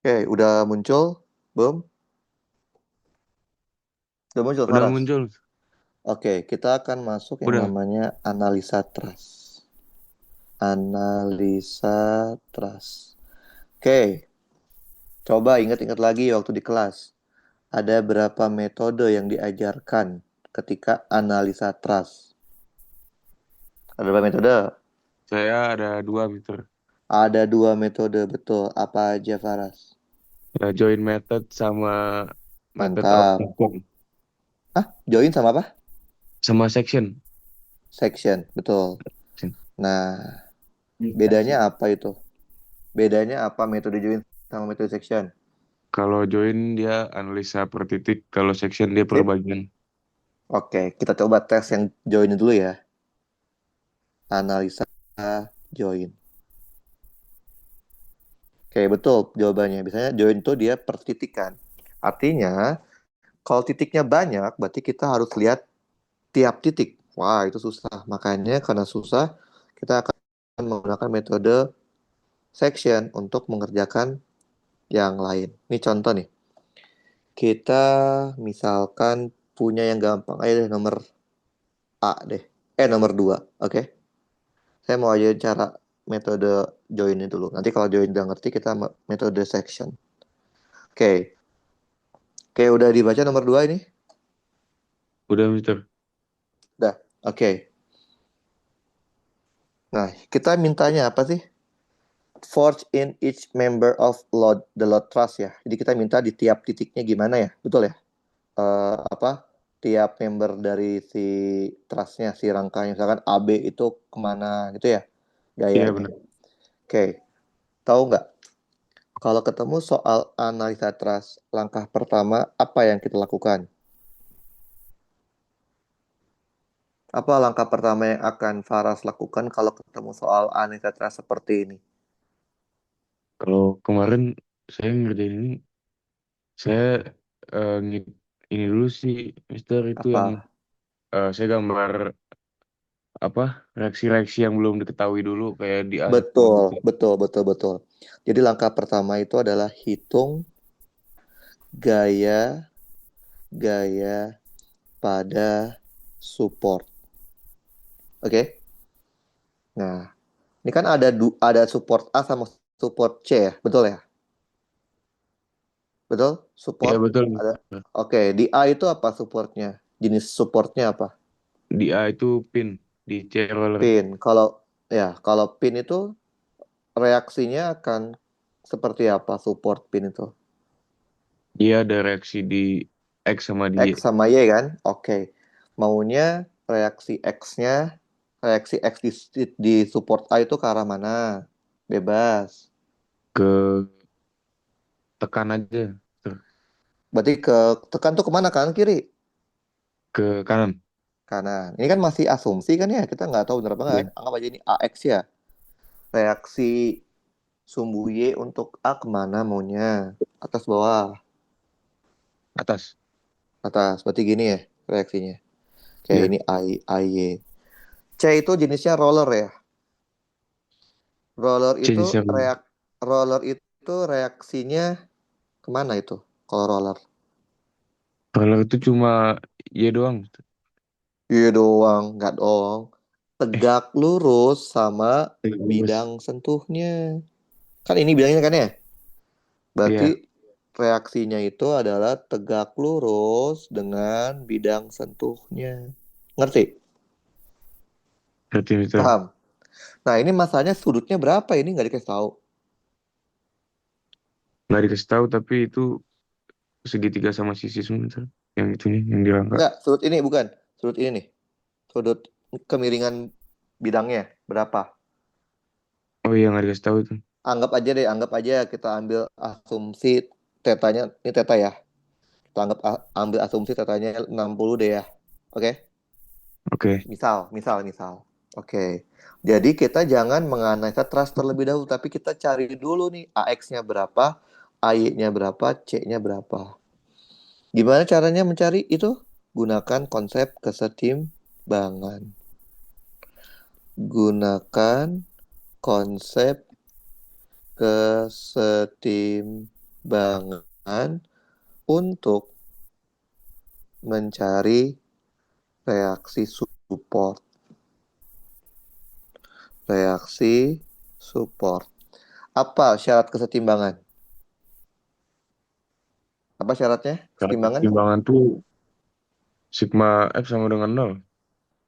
Oke, udah muncul? Belum? Udah muncul, Udah Faras? muncul. Oke, kita akan masuk yang Udah. namanya analisa trust. Analisa trust. Oke, coba ingat-ingat lagi waktu di kelas. Ada berapa metode yang diajarkan ketika analisa trust? Ada berapa metode? Saya ada dua meter. Ada dua metode, betul. Apa aja, Faras? Ya, join method sama method of Mantap. hukum. Ah, join sama apa? Sama section. Section, betul. Nah, bedanya apa itu? Bedanya apa metode join sama metode section? Kalau join dia analisa per titik. Kalau section dia per Sip. bagian. Oke, kita coba tes yang join dulu ya. Analisa join. Oke, betul jawabannya. Biasanya join itu dia per titik kan. Artinya, kalau titiknya banyak, berarti kita harus lihat tiap titik. Wah, itu susah. Makanya karena susah, kita akan menggunakan metode section untuk mengerjakan yang lain. Ini contoh nih. Kita misalkan punya yang gampang aja deh, nomor A deh. Nomor 2. Oke. Saya mau aja cara metode join ini dulu. Nanti kalau join udah ngerti, kita metode section. Oke. Oke, udah dibaca nomor 2 ini? Udah meter. Udah. Oke. Nah, kita mintanya apa sih? Forge in each member of the load trust ya. Jadi kita minta di tiap titiknya gimana ya? Betul ya? Apa? Tiap member dari si trustnya, si rangkanya. Misalkan AB itu kemana gitu ya? Iya Gayanya. benar. Oke. Tahu nggak? Kalau ketemu soal analisa trust, langkah pertama apa yang kita lakukan? Apa langkah pertama yang akan Faras lakukan kalau ketemu soal analisa trust seperti ini? Kalau kemarin saya ngerjain ini, saya ini dulu sih, Mister itu yang Apa? saya gambar apa reaksi-reaksi yang belum diketahui dulu kayak di A10 Betul, gitu. betul, betul, betul. Jadi langkah pertama itu adalah hitung gaya gaya pada support. Oke? Nah, ini kan ada support A sama support C ya, betul ya? Betul? Iya Support betul. ada. Oke, di A itu apa supportnya? Jenis supportnya apa? Di A itu pin, di C roller. Pin. Kalau pin itu reaksinya akan seperti apa support pin itu? Dia ada reaksi di X sama di Y. X sama Y kan? Oke. Maunya reaksi X-nya, reaksi X di support A itu ke arah mana? Bebas. Ke tekan aja. Berarti ke tekan tuh kemana, kanan kiri? Ke kanan. Kanan. Ini kan masih asumsi kan ya, kita nggak tahu benar apa nggak. Iya. Anggap aja ini AX ya. Reaksi sumbu Y untuk A kemana maunya? Atas bawah. Atas. Atas. Berarti gini ya reaksinya. Kayak Iya. ini AY. C itu jenisnya roller ya. Roller C itu di siapa? roller itu reaksinya kemana itu? Kalau roller. Roller itu cuma Y doang. Iya doang, nggak dong. Eh, Tegak lurus sama bidang lurus. sentuhnya. Kan ini bidangnya kan ya? Berarti Iya. reaksinya itu adalah tegak lurus dengan bidang sentuhnya. Ngerti? Berarti meter. Paham? Nah, ini masalahnya sudutnya berapa ini nggak dikasih tahu. Nggak dikasih tahu tapi itu segitiga sama sisi semua meter. Yang itunya, yang dirangka. Nggak, sudut ini bukan. Sudut ini nih. Sudut kemiringan bidangnya berapa? Oh iya nggak dikasih tahu itu. Anggap aja kita ambil asumsi tetanya, ini teta ya. Kita ambil asumsi tetanya 60 deh ya. Oke? Oke. Misal. Oke. Jadi kita jangan menganalisa trust terlebih dahulu, tapi kita cari dulu nih AX-nya berapa, AY-nya berapa, C-nya berapa. Gimana caranya mencari itu? Gunakan konsep kesetimbangan. Gunakan konsep kesetimbangan. pertimbangan untuk mencari reaksi support. Reaksi support. Apa syarat kesetimbangan? Apa syaratnya? Cara Kesetimbangan? pertimbangan tuh sigma F sama dengan nol.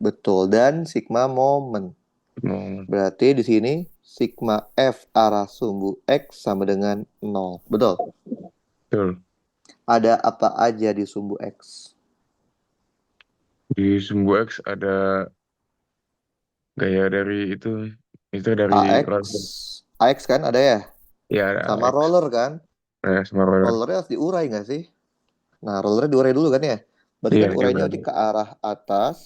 Betul. Dan sigma momen. Mau Berarti di sini sigma F arah sumbu X sama dengan 0. Betul. betul. Ada apa aja di sumbu X? Di sumbu X ada gaya dari itu dari roller. AX. AX kan ada ya? Ya ada Sama X. roller kan? Nah, sama roller. Rollernya harus diurai nggak sih? Nah, rollernya diurai dulu kan ya? Berarti Iya, kan dia urainya berada berarti ke arah atas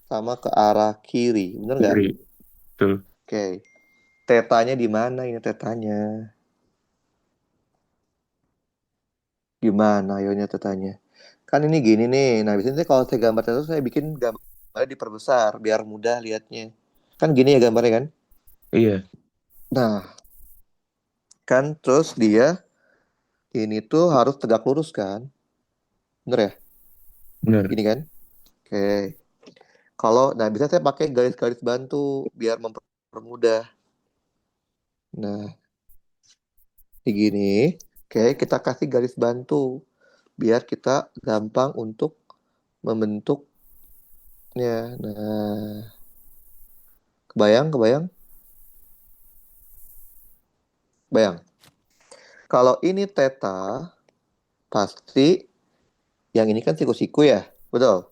sama ke arah kiri. Bener nggak? kiri. Betul. Oke. Tetanya di mana ini tetanya? Gimana ayonya tetanya? Kan ini gini nih. Nah, biasanya kalau saya gambar teta saya bikin gambarnya diperbesar biar mudah lihatnya. Kan gini ya gambarnya kan? Iya, Nah, kan terus dia ini tuh harus tegak lurus kan? Bener ya? benar. Gini kan? Oke. Kalau, nah bisa saya pakai garis-garis bantu biar mempermudah. Nah, kayak gini. Oke, kita kasih garis bantu biar kita gampang untuk membentuknya. Nah, kebayang, kebayang, bayang. Kalau ini theta, pasti yang ini kan siku-siku ya, betul.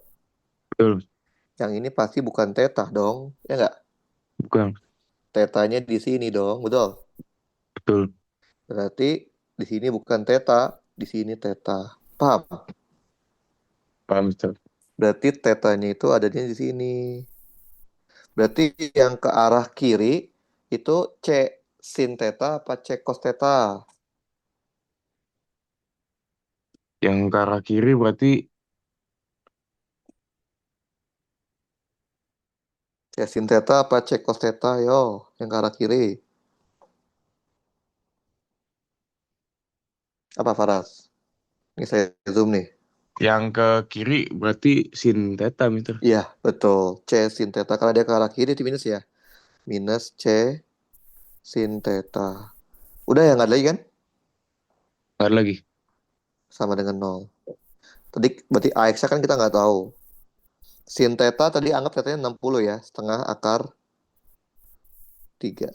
Betul. Yang ini pasti bukan theta dong, ya nggak? Bukan. Tetanya di sini dong, betul. Betul. Berarti di sini bukan theta, di sini theta. Paham? Paham, Mister. Berarti tetanya itu adanya di sini. Berarti yang ke arah kiri itu C sin theta apa C cos theta? Yang ke arah kiri berarti C sin theta apa C cos theta? Yo, yang ke arah kiri. Apa Faras? Ini saya zoom nih. yang ke kiri berarti sin theta, Mister. Iya, betul. C sin theta. Karena dia ke arah kiri itu minus ya. Minus C sin theta. Udah ya, nggak ada lagi kan? Nggak ada lagi. Sama dengan nol. Tadi berarti AX-nya kan kita nggak tahu. Sin theta tadi anggap tetanya 60 ya. Setengah akar 3.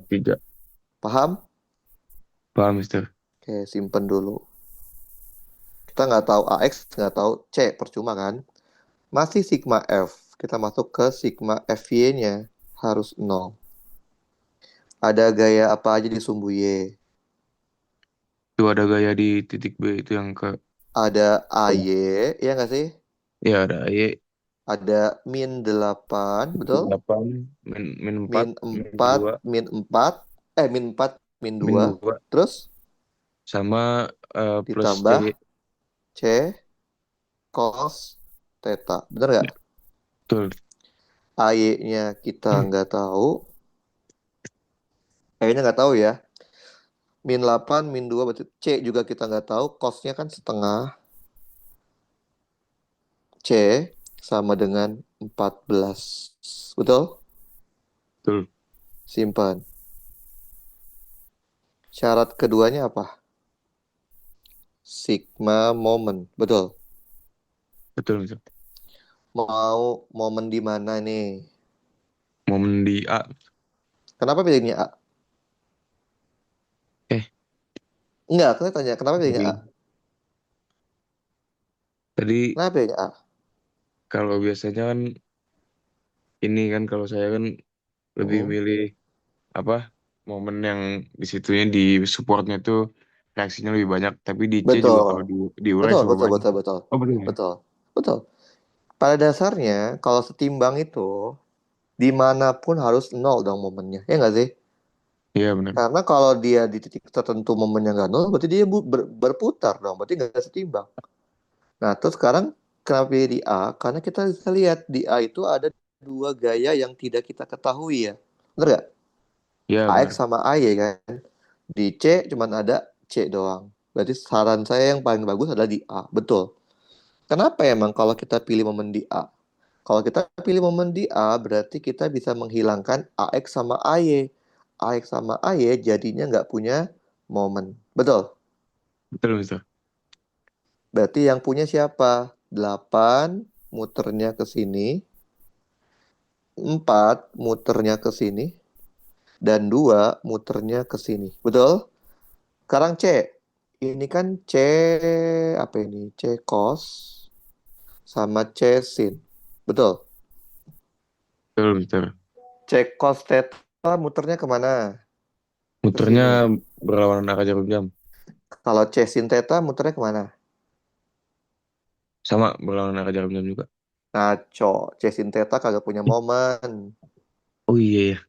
Tidak. Paham? Paham, Mister. Oke, simpen dulu. Kita nggak tahu AX, nggak tahu C. Percuma kan? Masih sigma F. Kita masuk ke sigma FY-nya. Harus nol. Ada gaya apa aja di sumbu Y? Itu ada gaya di titik B itu yang ke Ada AY, ya nggak sih? ya ada Y Ada min 8, betul? 8 min 4 Min min 4, 2 min 4, min 4, min min 2. 2 Terus sama plus C. ditambah C cos theta. Bener nggak? Betul. AY-nya kita nggak tahu. Kayaknya nggak tahu ya. Min 8, min 2 berarti C juga kita nggak tahu. Cosnya kan setengah. C sama dengan 14. Betul? Betul. Simpan. Syarat keduanya apa? Sigma moment. Betul. Betul, Mister. Mau momen di mana nih? Momen di A. Kenapa pilihnya A? Eh, Enggak, aku tanya kenapa pilihnya A? jadi tadi Kenapa pilihnya A? kalau biasanya kan ini kan kalau saya kan lebih Hmm, milih apa momen yang di situnya di supportnya tuh reaksinya lebih banyak, tapi di C juga betul. kalau diurai Betul, cukup betul, banyak. betul, betul. Oh betul ya. Betul. Betul. Pada dasarnya, kalau setimbang itu, dimanapun harus nol dong momennya. Ya nggak sih? Iya benar. Karena kalau dia di titik tertentu momennya nggak nol, berarti dia berputar dong. Berarti nggak setimbang. Nah, terus sekarang kenapa pilih di A? Karena kita bisa lihat di A itu ada dua gaya yang tidak kita ketahui ya. Bener nggak? Iya AX benar. sama AY kan. Di C cuman ada C doang. Berarti saran saya yang paling bagus adalah di A. Betul. Kenapa emang kalau kita pilih momen di A? Kalau kita pilih momen di A, berarti kita bisa menghilangkan AX sama AY. AX sama AY jadinya nggak punya momen. Betul. Betul, Mister. Berarti yang punya siapa? 8 muternya ke sini, 4 muternya ke sini, dan 2 muternya ke sini. Betul? Sekarang C. Ini kan C apa ini? C cos sama C sin. Betul. Betul, Mister. C cos theta muternya kemana? Ke Muternya sini. berlawanan arah jarum jam. Kalau C sin theta muternya kemana? Sama berlawanan arah jarum jam juga. Ngaco. C sin theta kagak punya momen. Oh iya ya,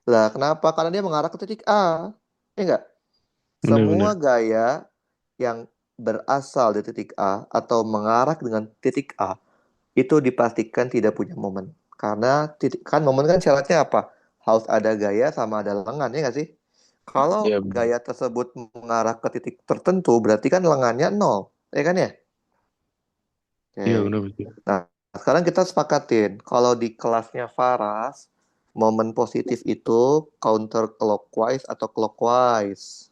Lah, kenapa? Karena dia mengarah ke titik A. Ya enggak? Semua benar-benar. gaya yang berasal dari titik A atau mengarah dengan titik A itu dipastikan tidak punya momen. Karena titik kan momen kan syaratnya apa? Harus ada gaya sama ada lengan, ya nggak sih? Kalau Iya, gaya tersebut mengarah ke titik tertentu, berarti kan lengannya nol, ya kan ya? iya Oke. benar betul. Nah, sekarang kita sepakatin. Kalau di kelasnya Faras, momen positif itu counter clockwise atau clockwise?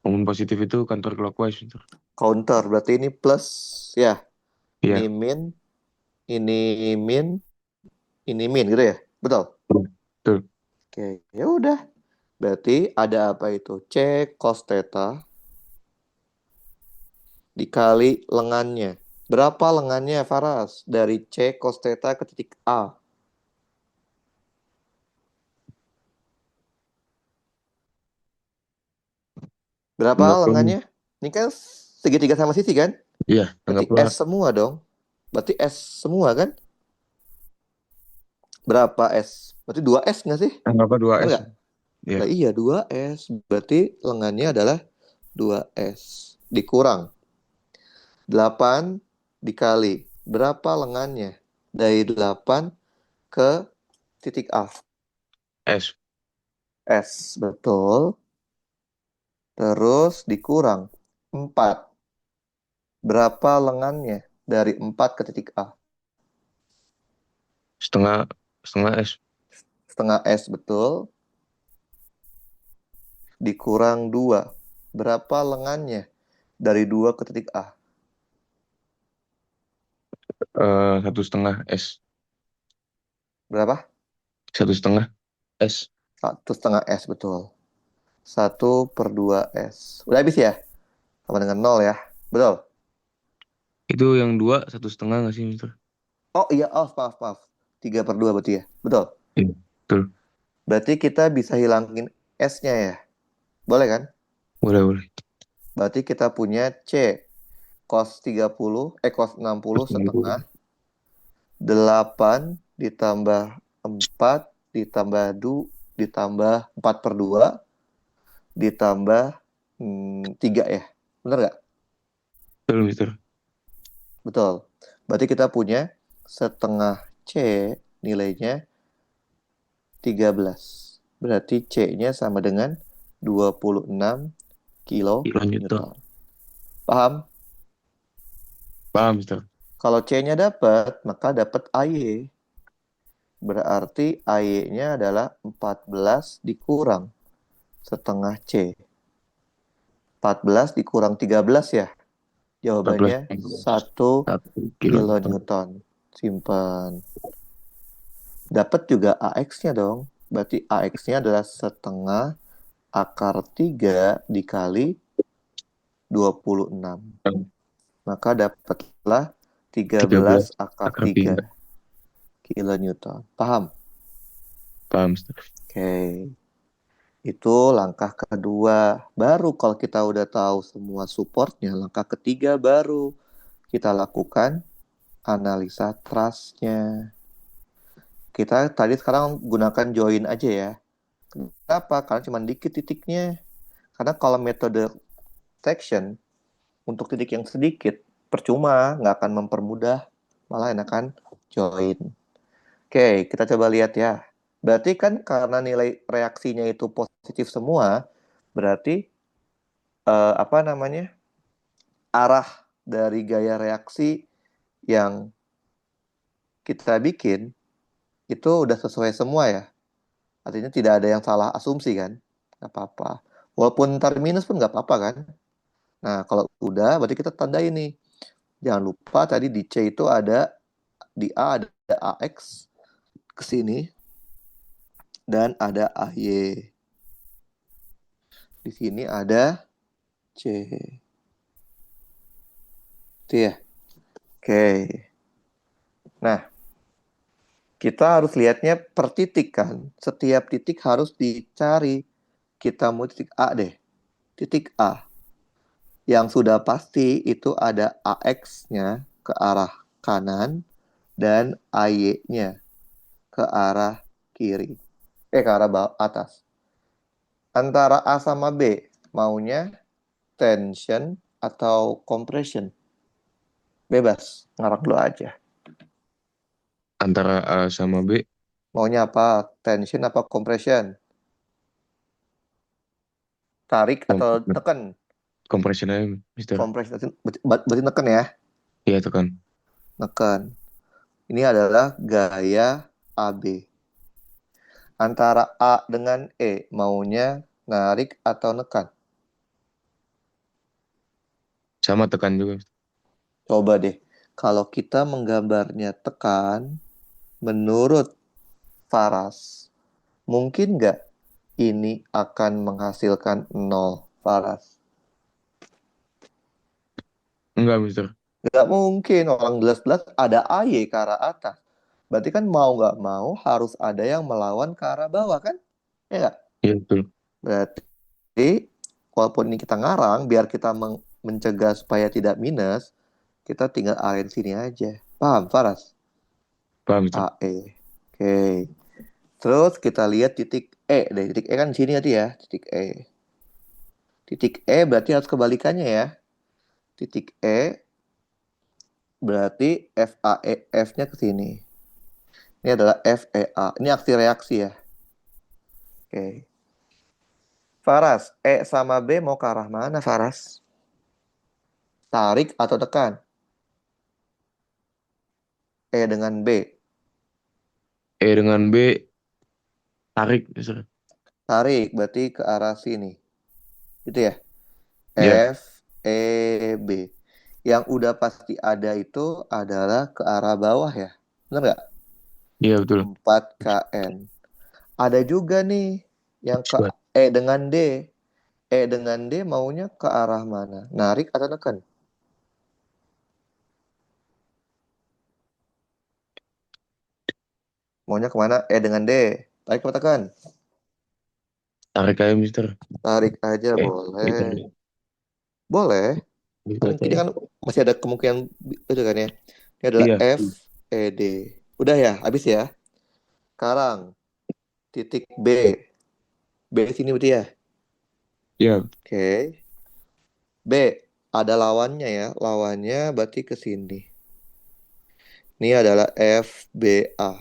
Momen positif itu kantor clockwise, Mister. Counter, berarti ini plus ya. Ini Iya, min, ini min, ini min gitu ya. Betul. betul. Oke, ya udah. Berarti ada apa itu? C cos theta dikali lengannya. Berapa lengannya, Faras? Dari C cos theta ke titik A. Berapa Anggaplah, lengannya? Ini kan segitiga sama sisi kan? iya, Berarti anggaplah, S semua dong. Berarti S semua kan? Berapa S? Berarti 2 S nggak sih? anggaplah dua Bener s nggak? Iya, Lah iya 2 S. Berarti lengannya adalah 2 S. Dikurang 8 dikali. Berapa lengannya? Dari 8 ke titik A. S. S. Betul. Terus dikurang 4. Berapa lengannya? Dari 4 ke titik A. Setengah, setengah S. Setengah S betul. Dikurang 2. Berapa lengannya? Dari 2 ke titik A. Satu setengah S. Berapa? Satu setengah S. 1,5 S betul. 1/2 S. Udah habis ya? Sama dengan nol ya. Betul. Itu yang dua, satu setengah nggak sih, Mister? Oh iya, oh maaf, maaf. 3/2 berarti ya. Betul. Iya, betul. Berarti kita bisa hilangin S-nya ya. Boleh kan? Boleh, boleh. Berarti kita punya C cos 30, cos 60 Terus setengah. 8 ditambah 4 ditambah 2 ditambah 4/2 ditambah 3 ya. Bener nggak? betul, Mister. Betul. Berarti kita punya setengah C nilainya 13. Berarti C-nya sama dengan 26 kilo Kilo Newton. Newton. Paham? Paham, Mister. Kalau C-nya dapat, maka dapat AY. Berarti AY-nya adalah 14 dikurang setengah C. 14 dikurang 13 ya. 14 Jawabannya 1 satu kilo Newton. kilonewton. Simpan. Dapat juga AX-nya dong. Berarti AX-nya adalah setengah akar 3 dikali 26. Maka dapatlah 13 13 akar akar 3 3. kilonewton. Paham? Paham, Mister. Oke. Itu langkah kedua. Baru kalau kita udah tahu semua supportnya, langkah ketiga baru kita lakukan analisa trustnya. Kita tadi sekarang gunakan join aja ya. Kenapa? Karena cuma dikit titiknya. Karena kalau metode section untuk titik yang sedikit, percuma, nggak akan mempermudah, malah enakan join. Oke, kita coba lihat ya. Berarti kan karena nilai reaksinya itu positif semua, berarti apa namanya, arah dari gaya reaksi yang kita bikin itu udah sesuai semua ya. Artinya tidak ada yang salah asumsi kan? Nggak apa-apa. Walaupun ntar minus pun nggak apa-apa kan? Nah, kalau udah berarti kita tandai nih. Jangan lupa tadi di C itu ada, di A ada AX ke sini dan ada AY. Di sini ada C. Itu ya. Oke. Nah, kita harus lihatnya per titik kan. Setiap titik harus dicari. Kita mau titik A deh. Titik A. Yang sudah pasti itu ada AX-nya ke arah kanan dan AY-nya ke arah kiri. Ke arah bawah atas. Antara A sama B, maunya tension atau compression? Bebas, ngarang dulu aja. Antara A sama B, Maunya apa? Tension apa compression? Tarik atau kom- tekan? compression aja, Mister. Compression, berarti neken ya? Iya tekan. Neken. Ini adalah gaya AB. Antara A dengan E, maunya narik atau nekan? Sama tekan juga. Coba deh, kalau kita menggambarnya tekan, menurut Faras, mungkin nggak ini akan menghasilkan nol, Faras? Enggak, Mister. Nggak mungkin, orang jelas-jelas ada AY ke arah atas. Berarti kan mau nggak mau harus ada yang melawan ke arah bawah kan? Ya nggak? Iya betul. Berarti walaupun ini kita ngarang, biar kita mencegah supaya tidak minus, kita tinggal arahin sini aja. Paham, Faras? Paham, Mister. AE. Oke. Terus kita lihat titik E deh. Titik E kan di sini tadi ya. Titik E. Titik E berarti harus kebalikannya ya. Titik E berarti FAE, F-nya ke sini. Ini adalah FEA. Ini aksi reaksi ya. Oke. Faras, E sama B mau ke arah mana, Faras? Tarik atau tekan? E dengan B. E dengan B, tarik, Mister. Tarik berarti ke arah sini. Gitu ya. Ya, F, E, B. Yang udah pasti ada itu adalah ke arah bawah ya. Benar nggak? iya betul. 4 kn. Ada juga nih yang ke Buat. E dengan D. E dengan D maunya ke arah mana? Narik atau tekan? Maunya kemana? E dengan D. Tarik atau tekan? Tarik aja, Mister. Tarik aja boleh. Mister. Boleh. Kan Mister ini aja. kan masih ada kemungkinan itu kan ya. Ini adalah Iya, F, E, D. Udah ya, habis ya. Sekarang titik B. B di sini berarti ya. iya. Oke. B. Ada lawannya ya. Lawannya berarti ke sini. Ini adalah FBA.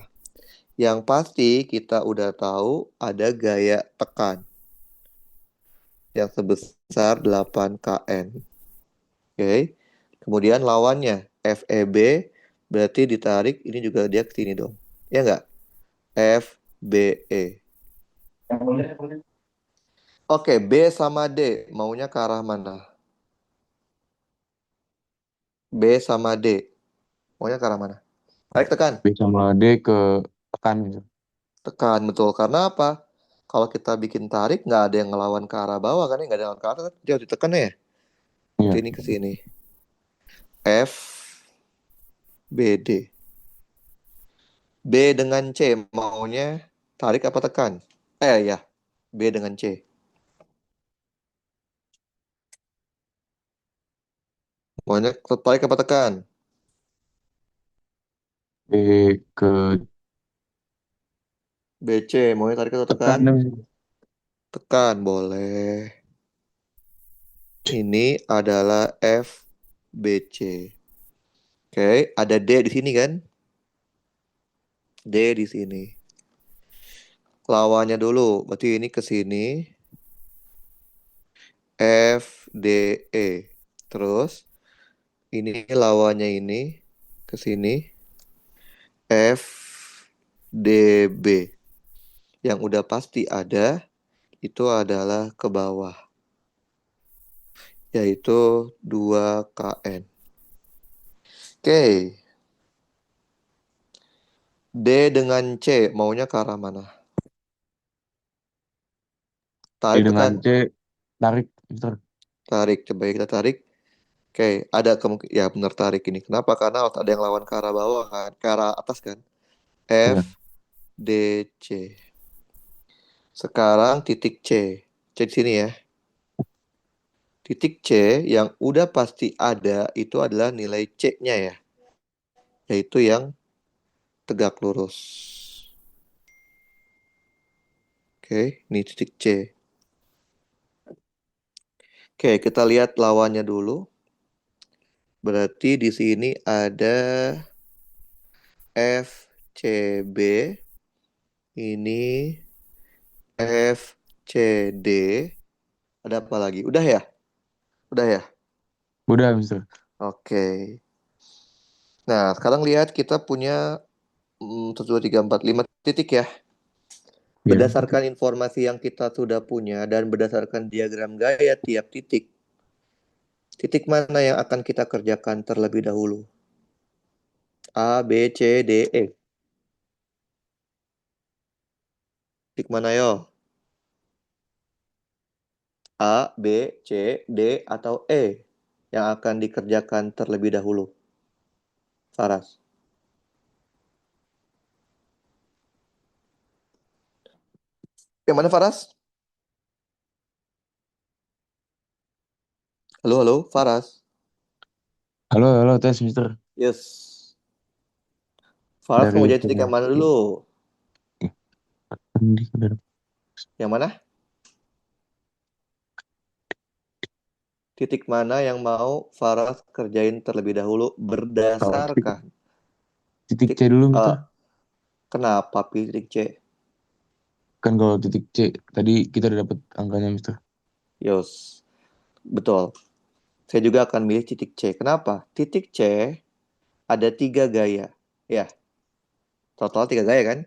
Yang pasti kita udah tahu ada gaya tekan yang sebesar 8 kN. Oke. Kemudian lawannya FEB berarti ditarik ini juga dia ke sini dong. Ya enggak? FBE. Oke, B sama D maunya ke arah mana? B sama D maunya ke arah mana? Tarik tekan. B sama D ke tekan, Mister. Tekan betul. Karena apa? Kalau kita bikin tarik nggak ada yang ngelawan ke arah bawah kan? Nggak ada yang ke arah kan? Dia harus ditekan ya. Berarti Iya. ini ke sini. F B D. B dengan C maunya tarik apa tekan? Ya, B dengan C. Maunya tarik apa tekan? B ke B C maunya tarik atau tekan? tekan, Mister. Tekan boleh. Ini adalah F B C. Oke, ada D di sini kan? D di sini. Lawannya dulu, berarti ini ke sini. F, D, E. Terus ini lawannya ini ke sini F, D, B. Yang udah pasti ada itu adalah ke bawah, yaitu 2KN. Oke, D dengan C maunya ke arah mana? D Tarik dengan tekan, C, tarik, Mister. tarik. Coba kita tarik. Oke, ada kemungkinan ya benar tarik ini. Kenapa? Karena ada yang lawan ke arah bawah kan, ke arah atas kan. Ya. F, D, C. Sekarang titik C. C di sini ya. Titik C yang udah pasti ada itu adalah nilai C-nya ya, yaitu yang tegak lurus. Oke, ini titik C. Oke, kita lihat lawannya dulu. Berarti di sini ada F, C, B. Ini F, C, D. Ada apa lagi? Udah ya? Udah ya? Udah, Mister. Oke. Nah, sekarang lihat kita punya 1, 2, 3, 4, 5 titik ya. Ya. Berdasarkan informasi yang kita sudah punya dan berdasarkan diagram gaya tiap titik, titik mana yang akan kita kerjakan terlebih dahulu? A, B, C, D, E. Titik mana yo? A, B, C, D, atau E yang akan dikerjakan terlebih dahulu? Faras. Yang mana Faras? Halo, halo, Faras. Halo, halo, tes, Mister. Yes. Faras Dari mau jadi titik yang mana informasi. dulu? Ini udah Yang mana? Titik mana yang mau Faras kerjain terlebih dahulu kalau berdasarkan titik titik C dulu, A. Mister. Kenapa pilih titik C? Kan kalau titik C, tadi kita udah dapet angkanya, Mister. Yos, betul. Saya juga akan milih titik C. Kenapa? Titik C ada 3 gaya. Ya, total 3 gaya kan?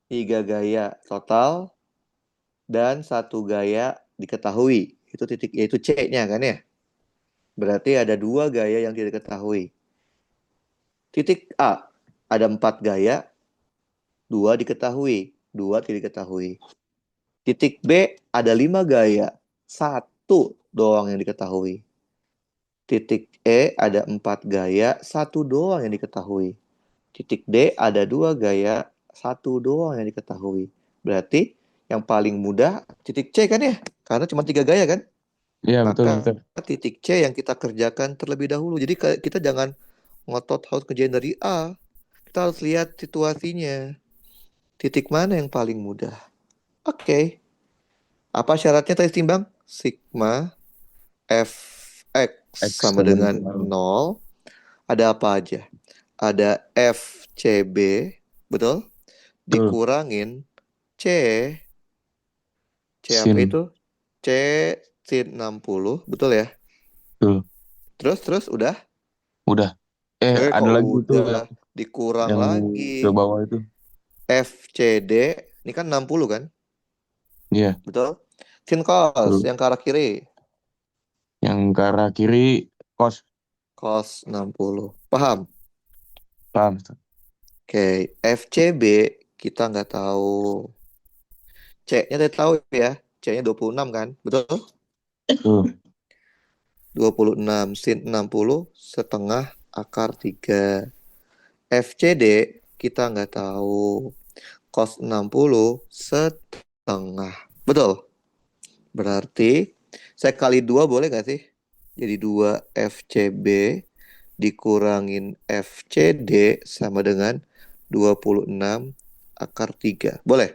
3 gaya total dan 1 gaya diketahui. Itu titik, yaitu C-nya kan ya? Berarti ada 2 gaya yang tidak diketahui. Titik A ada 4 gaya, 2 diketahui, 2 tidak diketahui. Titik B ada 5 gaya, 1 doang yang diketahui. Titik E ada 4 gaya, 1 doang yang diketahui. Titik D ada 2 gaya, 1 doang yang diketahui. Berarti yang paling mudah titik C kan ya? Karena cuma 3 gaya kan? Iya, betul, Maka Mister. titik C yang kita kerjakan terlebih dahulu. Jadi kita jangan ngotot harus kerjain dari A. Kita harus lihat situasinya. Titik mana yang paling mudah? Oke. Apa syaratnya tadi timbang? Sigma Fx X sama sama dengan dengan 0. Ada apa aja? Ada FCB, betul? betul. Dikurangin C, C apa Sin, itu? C sin 60, betul ya? betul. Terus udah? Udah. Ada Kok lagi itu udah dikurang yang ke lagi. bawah itu. FCD, ini kan 60 kan? Iya, Betul? Sin cos betul. yang ke arah kiri, Yang ke arah kiri, cos. cos 60. Paham? Paham, Mister. Oke, FCB kita nggak tahu. C-nya tadi tahu ya. C-nya 26 kan? Betul? Betul. 26 sin 60 setengah akar 3. FCD kita nggak tahu. Cos 60 setengah. Betul? Berarti saya kali 2 boleh nggak sih? Jadi 2 FCB dikurangin FCD sama dengan 26 akar 3. Boleh?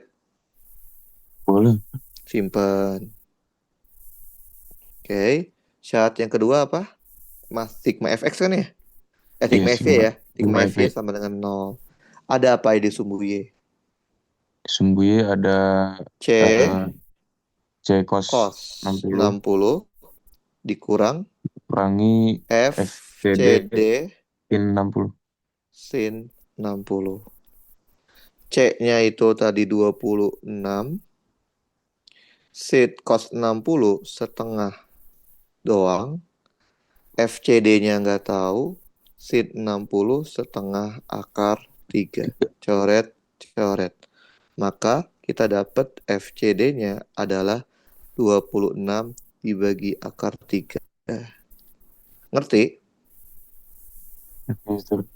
Boleh. Simpan. Oke. Syarat yang kedua apa? Mas sigma fx kan ya? Iya, Sigma fy Sigma. ya. Sigma Sigma FE. fy sama dengan 0. Ada apa di sumbu Y? Sumbu Y ada C, eh, C cos Cos 60 60 dikurang kurangi FCD FCD sin 60. sin 60. C-nya itu tadi 26. Sin cos 60 setengah doang. FCD-nya nggak tahu. Sin 60 setengah akar 3. Coret, coret. Maka kita dapat FCD-nya adalah 26 dibagi akar 3. Ngerti? Mister.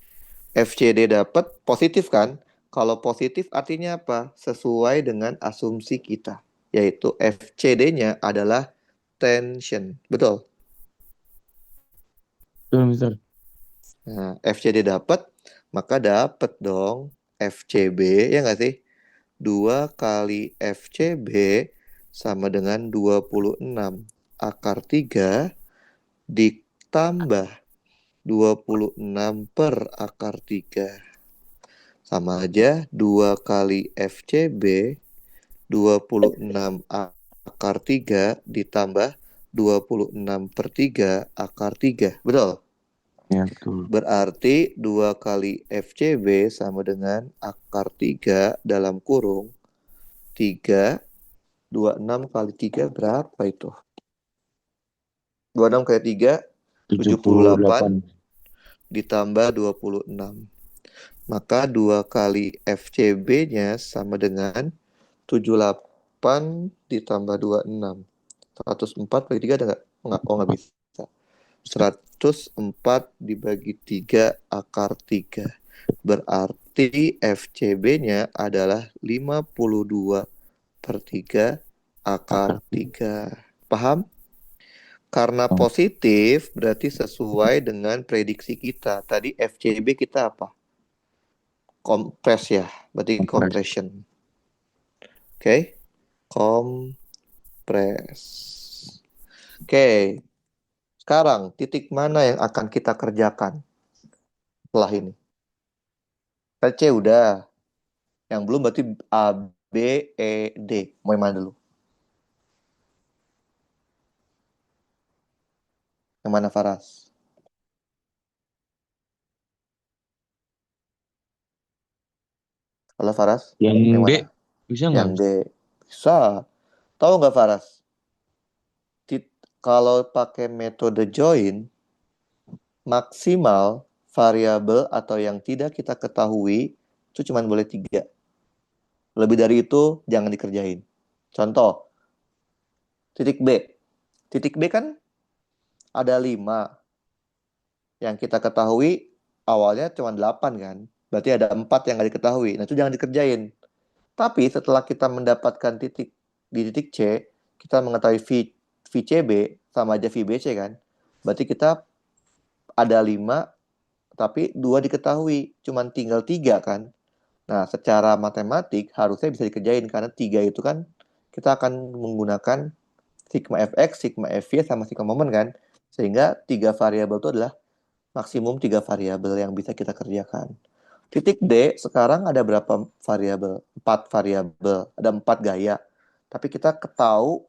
FCD dapat positif kan? Kalau positif artinya apa? Sesuai dengan asumsi kita, yaitu FCD-nya adalah tension. Betul? Betul, Mister. Nah, FCD dapat, maka dapat dong FCB, ya nggak sih? 2 kali FCB sama dengan 26 akar 3 ditambah 26 per akar 3. Sama aja 2 kali FCB 26 akar 3 ditambah 26 per 3 akar 3. Betul? Ya, betul. Berarti 2 kali FCB sama dengan akar 3 dalam kurung 3. 26 kali 3 berapa itu? 26 kali 3, 78 78. ditambah 26. Maka 2 kali FCB-nya sama dengan 78 ditambah 26. 104 bagi 3 ada nggak? Nggak, oh nggak bisa. 104 dibagi 3 akar 3. Berarti FCB-nya adalah 52 per 3 akar 3. Paham? Karena Oh, positif berarti sesuai dengan prediksi kita. Tadi FCB kita apa? Kompres ya, berarti kompres. compression. Oke, kompres. Oke, sekarang titik mana yang akan kita kerjakan setelah ini? C udah, yang belum berarti A, B, E, D. Mau yang mana dulu? Yang mana Faras? Halo Faras, Yang yang D mana? bisa nggak, Yang D. Mister? Bisa. Tahu nggak Faras? Kalau pakai metode join, maksimal variabel atau yang tidak kita ketahui itu cuma boleh 3. Lebih dari itu jangan dikerjain. Contoh, titik B. Titik B kan ada 5. Yang kita ketahui awalnya cuma 8 kan. Berarti ada 4 yang nggak diketahui. Nah itu jangan dikerjain. Tapi setelah kita mendapatkan titik di titik C, kita mengetahui VCB sama aja VBC kan. Berarti kita ada 5, tapi 2 diketahui. Cuma tinggal 3 kan. Nah, secara matematik harusnya bisa dikerjain karena 3 itu kan kita akan menggunakan sigma fx, sigma fy, sama sigma momen kan. Sehingga 3 variabel itu adalah maksimum 3 variabel yang bisa kita kerjakan. Titik D sekarang ada berapa variabel? 4 variabel. Ada 4 gaya. Tapi kita ketahui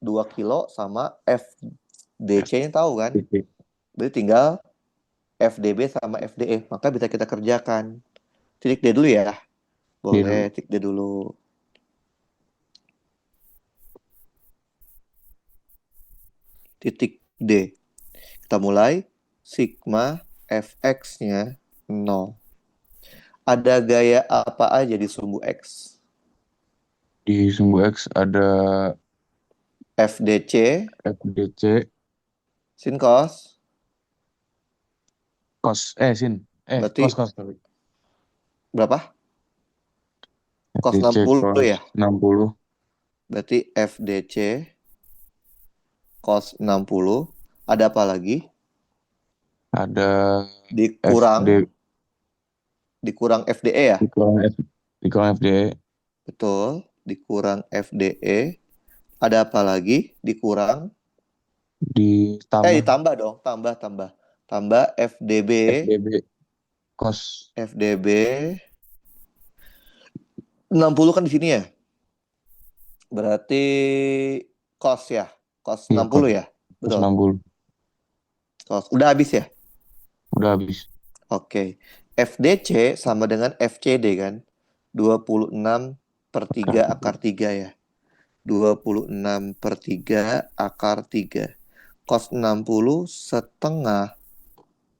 2 kilo sama FDC-nya tahu kan? Titik. Berarti tinggal FDB sama FDE. Maka bisa kita kerjakan. Titik D dulu ya. D dulu. Boleh, titik D dulu. Titik D. Kita mulai. Sigma fx-nya 0. Ada gaya apa aja di sumbu X? Di sumbu X ada FDC, FDC sin cos, cos sin cos berarti cos sorry. berapa? Cos FDC 60 cos ya. 60. Berarti FDC cos 60. Ada apa lagi? Ada Dikurang FD dikurang FDE ya. dikurang dikurang FDE Betul, dikurang FDE. Ada apa lagi? Dikurang ditambah ditambah dong, tambah tambah. Tambah FDB, FDB cos FDB 60 kan di sini ya. Berarti cos ya. Cos Iya, 60 ya. kos Betul. 60. Cos. Udah habis ya? Udah habis. Oke. FDC sama dengan FCD kan? 26/3 akar 3 ya. 26/3 akar 3. Cos 60 setengah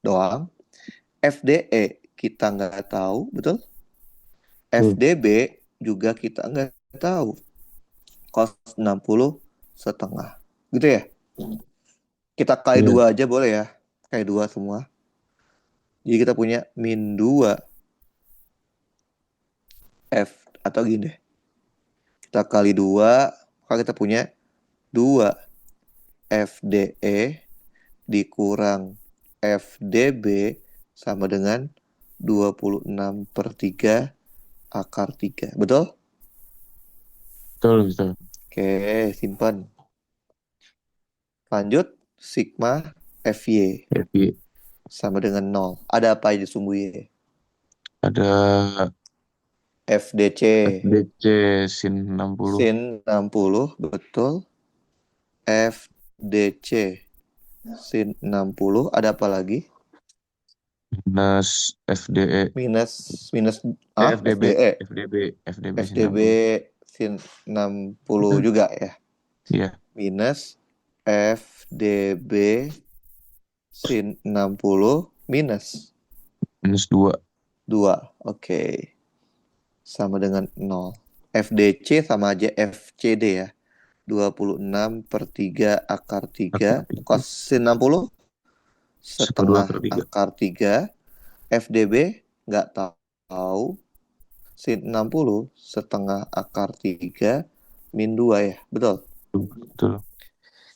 doang. FDE kita nggak tahu, betul? Tuh, FDB juga kita nggak tahu. Cos 60 setengah. Gitu ya? Kita kali iya. dua aja boleh ya? Kali dua semua. Jadi kita punya min 2 F. Atau gini deh. Kita kali 2, maka kita punya 2 FDE dikurang FDB sama dengan 26/3 akar 3. Betul? Betul, betul. Oke, simpan. Lanjut, sigma FY Jadi sama dengan 0. Ada apa aja sumbu Y? ada FDC FDC sin 60 sin 60, betul. FDC sin 60, ada apa lagi? minus FDE. Minus, minus, FDB. FDE. FDB. FDB sin FDB 60. sin 60 juga ya. Iya, Minus FDB sin 60 minus minus 2. 2. Oke. Sama dengan 0. FDC sama aja FCD ya. 26/3 akar 3. Cos sin 60 1/2 setengah per 3. akar 3. FDB nggak tahu. Sin 60 setengah akar 3 min 2 ya. Betul. Betul.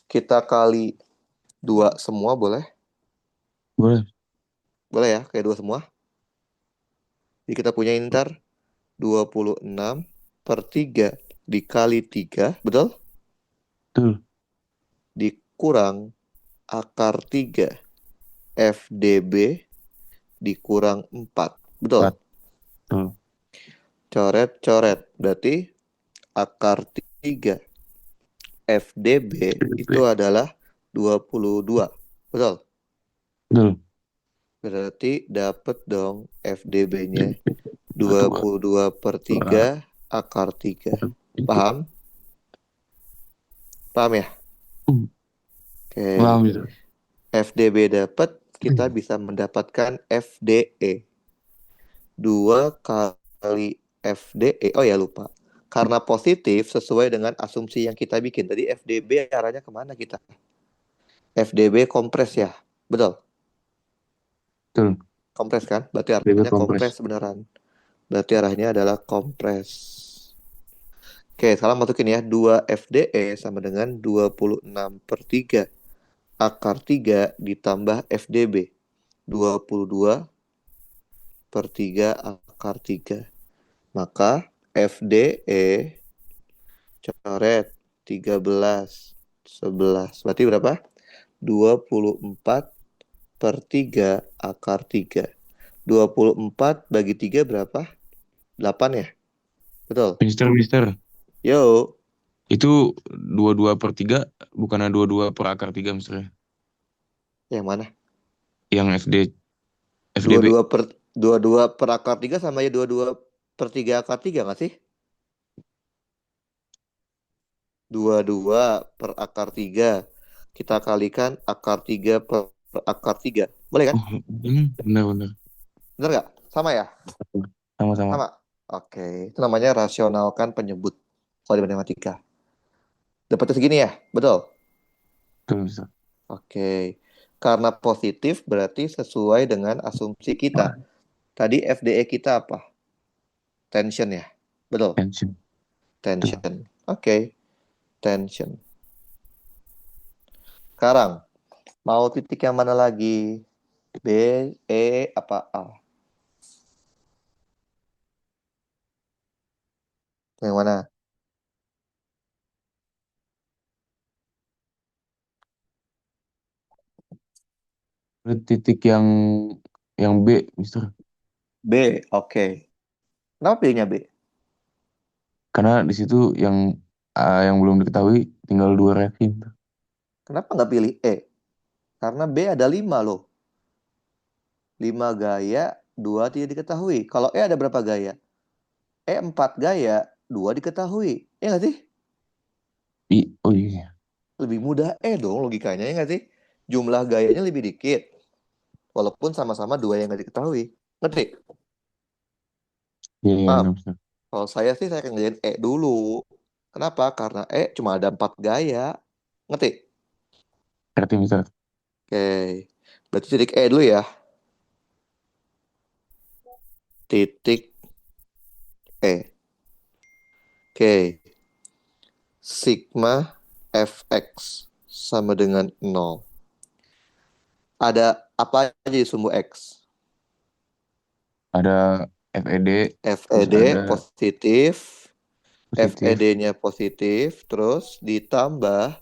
Kita kali 2 semua boleh? Boleh. Boleh ya, kayak 2 semua. Jadi kita punya ini ntar 26/3 dikali 3, betul? Betul. Dikurang akar 3 FDB dikurang 4, betul? 4. Betul. Coret-coret. Berarti akar 3 FDB itu FDB. adalah 22, betul? Betul. Berarti dapat dong FDB-nya FDB. 2. 22/3 akar 3. Paham? Paham ya? Oke. Paham itu. FDB dapat, kita bisa mendapatkan FDE. 2 kali FDE. Oh ya, lupa. Karena positif sesuai dengan asumsi yang kita bikin. Tadi FDB arahnya kemana kita? FDB kompres ya? Betul? Betul. Kompres kan? Berarti FDB arahnya kompres kompres. beneran. Berarti arahnya adalah kompres. Oke, sekarang masukin ya. 2 FDE sama dengan 26/3 akar 3 ditambah FDB. 22/3 akar 3. Maka FDE coret 13, 11. Berarti berapa? 24/3 akar 3. 24 bagi 3 berapa? 8 ya? Betul. Mister, Mister. Yo, Itu 22/3 bukannya 22 per akar 3 misalnya. yang mana? Yang Dua FDB. dua per 22 per akar 3 sama aja 22/3 akar 3 nggak sih? 22 per akar 3. Kita kalikan akar 3 per akar 3. Boleh kan? Oh, benar-benar. Bener nggak? Sama ya? Sama-sama. Sama. Oke, itu namanya rasionalkan penyebut kalau di matematika. Dapatnya segini ya? Betul? Betul, Mister. Oke. Karena positif berarti sesuai dengan asumsi kita. Tadi FDE kita apa? Tension ya? Betul? Pensiun. Betul. Tension. Oke, tension. Sekarang, mau titik yang mana lagi? B, E, apa A? Yang mana? Titik yang B, Mister. B, oke. Kenapa pilihnya B? Karena di situ yang Yang belum diketahui tinggal dua reaksi tuh. Kenapa nggak pilih E? Karena B ada 5 loh. 5 gaya, 2 tidak diketahui. Kalau E ada berapa gaya? E 4 gaya, 2 diketahui. Ya nggak sih? Oh iya. Lebih mudah E dong logikanya, ya nggak sih? Jumlah gayanya lebih dikit. Walaupun sama-sama 2 yang nggak diketahui. Ngerti? Iya, iya, Paham? benar, benar. Kalau saya sih saya akan ngerjain E dulu. Kenapa? Karena E cuma ada 4 gaya. Ngerti? Ngerti bisa. Oke. Berarti titik E dulu ya. Titik E. Oke. Sigma fx sama dengan 0. Ada apa aja di sumbu X? Ada FED, terus FED ada positif, positif, FED-nya positif, terus ditambah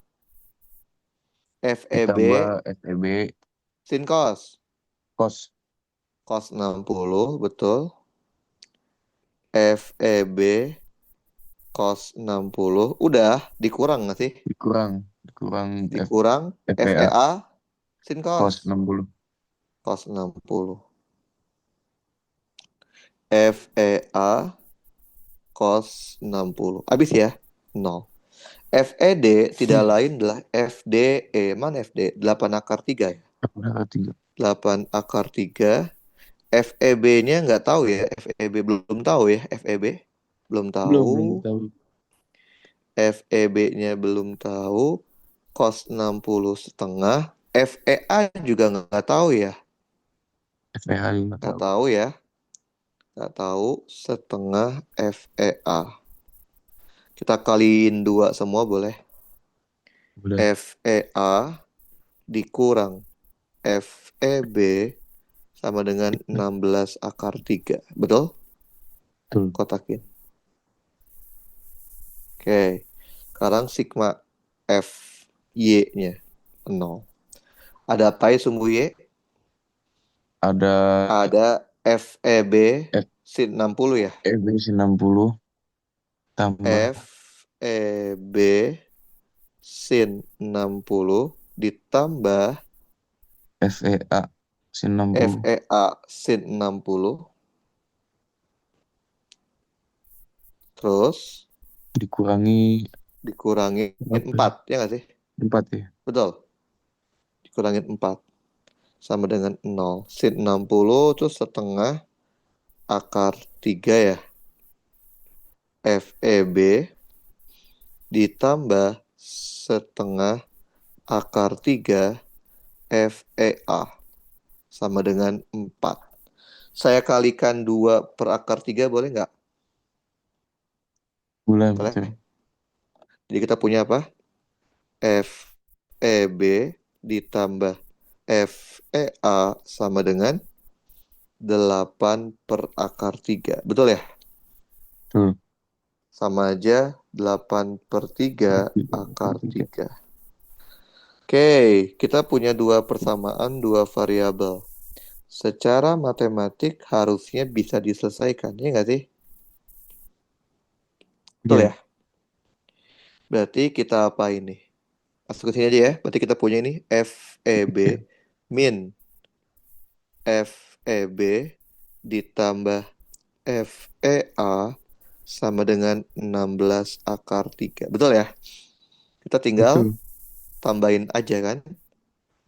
FEB ditambah FEB sin cos. cos. Cos 60, betul. FEB cos 60. Udah, dikurang nggak sih? dikurang dikurang Dikurang FPA FEA sin cos. cos 60. Cos 60. FEA cos 60. Habis ya? 0. FED tidak lain adalah FDE. Mana FD? 8 akar 3 ya? Benar, tiga. 8 akar 3. FEB-nya nggak tahu ya. FEB belum tahu ya. FEB belum Belum tahu. tahu. FEB-nya belum tahu. Cos 60 setengah. FEA juga nggak tahu ya. FPH juga Nggak tahu. tahu ya. Nggak tahu setengah FEA. Kita kaliin 2 semua boleh. Boleh. FEA dikurang FEB sama dengan 16 akar 3. Betul? Betul. Kotakin. Oke. Sekarang sigma F Y-nya 0. Ada apa ya sumbu Y? Ada Ada FEB sin 60 ya? FEB 60 tambah FEB sin 60 ditambah FEA sin 60 FEA sin 60. Terus dikurangi dikurangi berapa ya? 4. Ya nggak sih? 4 ya. Betul. Dikurangin 4. Sama dengan 0. Sin 60 terus setengah akar 3 ya. FEB ditambah setengah akar 3 FEA sama dengan 4. Saya kalikan 2 per akar 3 boleh nggak? Boleh, Boleh. betul. Jadi kita punya apa? FEB ditambah FEA sama dengan 8 per akar 3. Betul ya? Betul. Sama aja 8 per 3 akar Tiga. 3. Oke, kita punya 2 persamaan, 2 variabel. Secara matematik harusnya bisa diselesaikan, ya nggak sih? Betul Iya. ya? Berarti kita apa ini? Masuk ke sini aja ya. Berarti kita punya ini FEB min FEB ditambah FEA sama dengan 16 akar 3. Betul ya? Kita tinggal Betul. tambahin aja kan.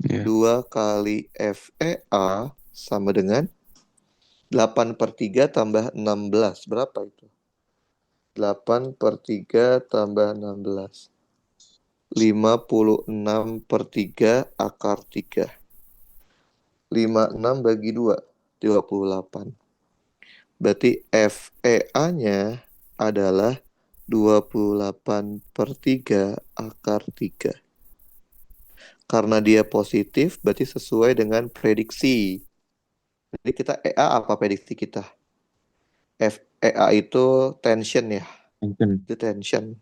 Iya. 2 kali FEA sama dengan 8 per 3 tambah 16. Berapa itu? 8 per 3 tambah 16. 56 per 3 akar 3. 56 bagi 2. 28. Berarti FEA-nya adalah 28 per 3 akar 3. Karena dia positif, berarti sesuai dengan prediksi. Jadi kita EA apa prediksi kita? FEA itu tension ya. Mungkin. Itu tension.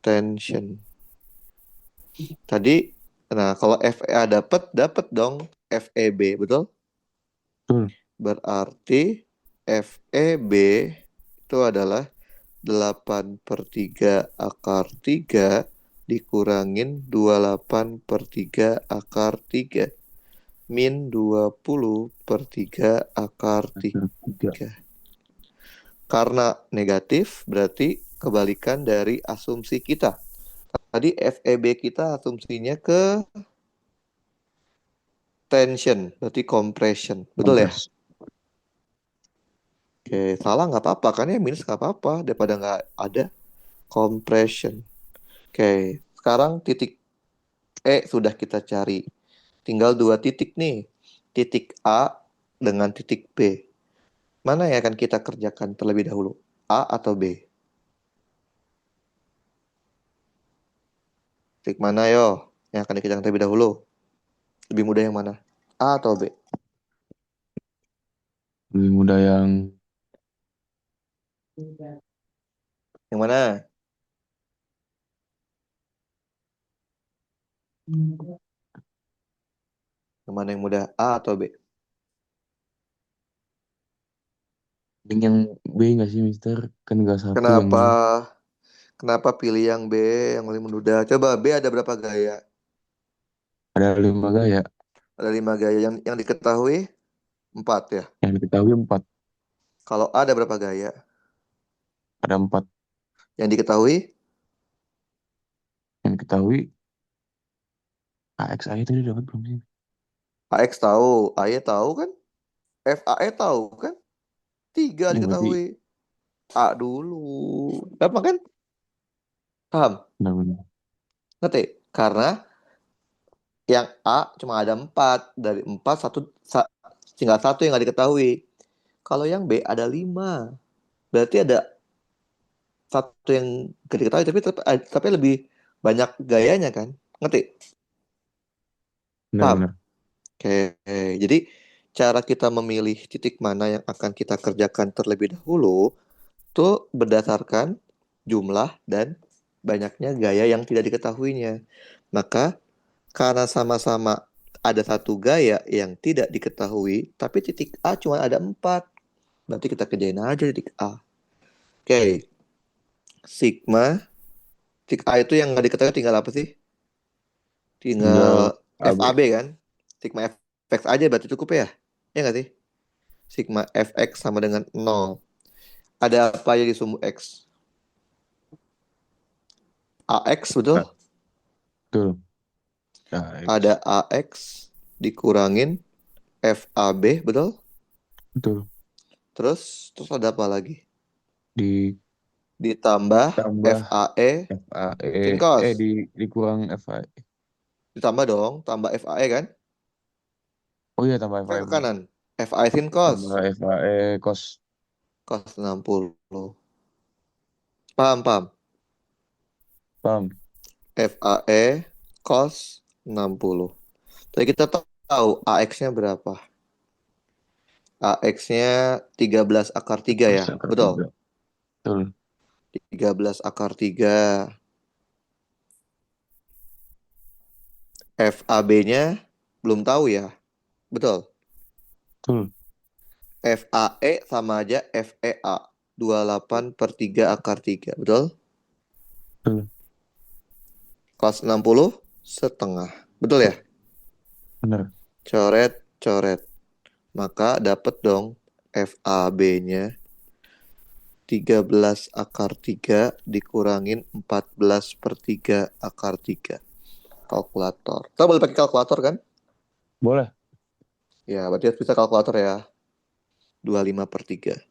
Tension. Tadi, nah kalau FEA dapat dong FEB, betul? Betul. Berarti FEB itu adalah 8/3 akar 3 dikurangin 28/3 akar 3 min 20/3 akar 3. Tiga. Karena negatif berarti kebalikan dari asumsi kita. Tadi FEB kita asumsinya ke tension, berarti compression. Betul ya? Kompres. Oke, salah nggak apa-apa kan ya, minus nggak apa-apa daripada nggak ada compression. Oke, sekarang titik E sudah kita cari. Tinggal dua titik nih. Titik A dengan titik B. Mana yang akan kita kerjakan terlebih dahulu? A atau B? Titik mana yo yang akan dikerjakan terlebih dahulu? Lebih mudah yang mana? A atau B? Lebih mudah yang Yang mana? Yang mana yang mudah? A atau B? yang B nggak sih, Mister? Kan nggak satu yang Kenapa? ini. Kenapa pilih yang B yang lebih mudah? Coba B ada berapa gaya? Ada 5 gaya. Ada 5 gaya. Yang diketahui 4 ya. Yang diketahui 4. Kalau A ada berapa gaya? Ada 4. Yang diketahui Yang diketahui AXA itu dia dapat belum sih? AX tahu, AY tahu kan? FAE tahu kan? 3 Ya berarti diketahui. A dulu. Apa kan? Paham? benar-benar. Ngerti? Karena yang A cuma ada 4. Dari 4, tinggal satu yang nggak diketahui. Kalau yang B ada 5. Berarti ada satu yang nggak diketahui, tapi lebih banyak gayanya kan? Ngerti? Paham? Benar-benar. Oke. Jadi cara kita memilih titik mana yang akan kita kerjakan terlebih dahulu itu berdasarkan jumlah dan banyaknya gaya yang tidak diketahuinya. Maka karena sama-sama ada satu gaya yang tidak diketahui, tapi titik A cuma ada 4. Berarti kita kerjain aja titik A. Oke, sigma. Titik A itu yang nggak diketahui tinggal apa sih? Tinggal Tinggal AB. FAB kan? Sigma fx aja berarti cukup ya? Ya nggak sih? Sigma fx sama dengan 0. Ada apa aja di sumbu X? AX Nah, betul? betul. AX. Ada AX dikurangin FAB betul? Betul. Terus ada apa lagi? Ditambah Ditambah FAE FAE. sin cos. Dikurang FAE. Ditambah dong, tambah FAE kan? Oh iya, tambah Kan FAE ke benar. kanan. FAE sin cos. Tambah FAE cos. Cos 60. Paham, paham. Paham? FAE cos 60. Jadi kita tahu AX-nya berapa? AX-nya 13 akar 3 ya? Terus akar Betul. 3. Betul. 13 akar 3. FAB-nya belum tahu ya? Betul. Betul. FAE sama aja FEA. 28/3 akar 3. Betul? Betul. Cos 60 setengah. Betul ya? Benar. Coret, coret. Maka dapat dong FAB-nya 13 akar 3 dikurangin 14/3 akar 3. Kalkulator. Kita boleh pakai kalkulator kan? Boleh. Ya, berarti harus bisa kalkulator ya. 25/3.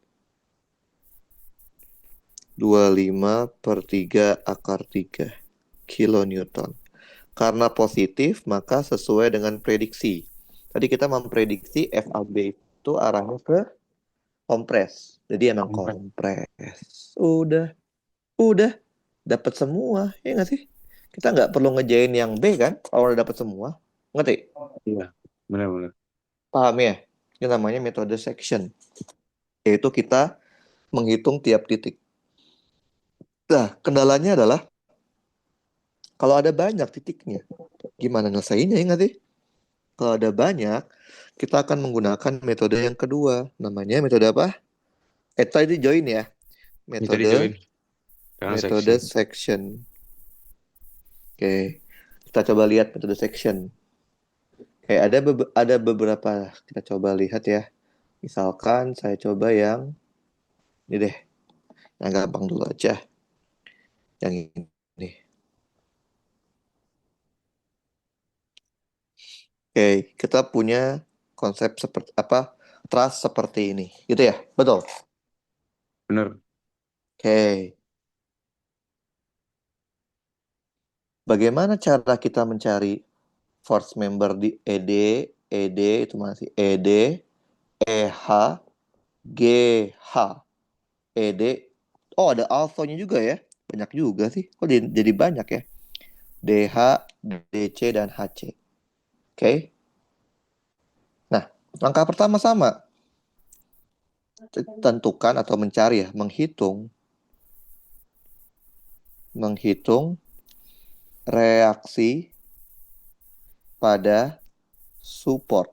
25/3 akar 3 kilonewton. Karena positif, maka sesuai dengan prediksi. Tadi kita memprediksi FAB itu arahnya ke kompres. Jadi emang Kompres. kompres. Udah dapat semua, ya nggak sih? Kita nggak perlu ngejain yang B kan, kalau udah dapat semua. Ngerti? Iya. Benar-benar. Paham ya? Ini namanya metode section. Yaitu kita menghitung tiap titik. Nah, kendalanya adalah kalau ada banyak titiknya, gimana nyelesainnya ya nggak sih? Kalau ada banyak, kita akan menggunakan metode yang kedua. Namanya metode apa? Tadi join ya. Ini tadi Metode join. Karena Metode section. section. Oke, kita coba lihat metode section. Oke, ada beberapa kita coba lihat ya. Misalkan saya coba yang ini deh, yang gampang dulu aja. Yang ini. Oke, kita punya konsep seperti apa? Trust seperti ini, gitu ya? Betul. Bener. Oke, bagaimana cara kita mencari force member di ED? ED itu masih ED, EH, GH, ED. Oh, ada alpha-nya juga ya? Banyak juga sih. Kok jadi banyak ya? DH, DC, dan HC. Oke. Nah, langkah pertama sama. Tentukan atau mencari ya, menghitung reaksi pada support.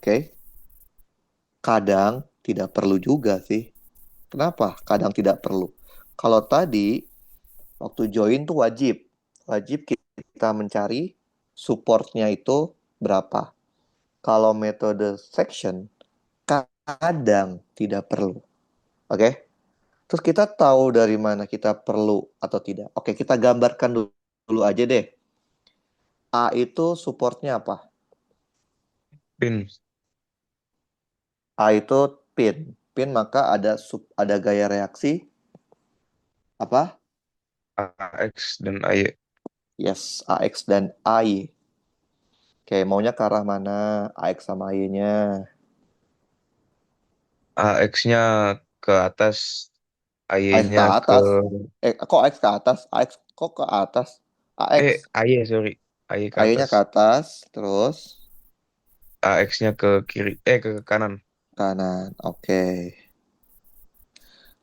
Oke. Kadang tidak perlu juga sih. Kenapa? Kadang tidak perlu. Kalau tadi waktu join tuh wajib. Wajib kita mencari supportnya itu berapa. Kalau metode section kadang tidak perlu. Oke? Terus kita tahu dari mana kita perlu atau tidak. Oke, kita gambarkan dulu aja deh. A itu supportnya apa? Pin. A itu pin. Pin maka ada gaya reaksi apa? AX dan AY. Yes, AX dan AY. Oke, maunya ke arah mana? AX sama AY-nya. AX-nya ke atas, AX ke AY-nya ke atas. Kok AX ke atas? AX kok ke atas? AX. AY, sorry. AY ke AY-nya atas. ke atas, terus AX-nya ke kiri, ke kanan. kanan. Oke.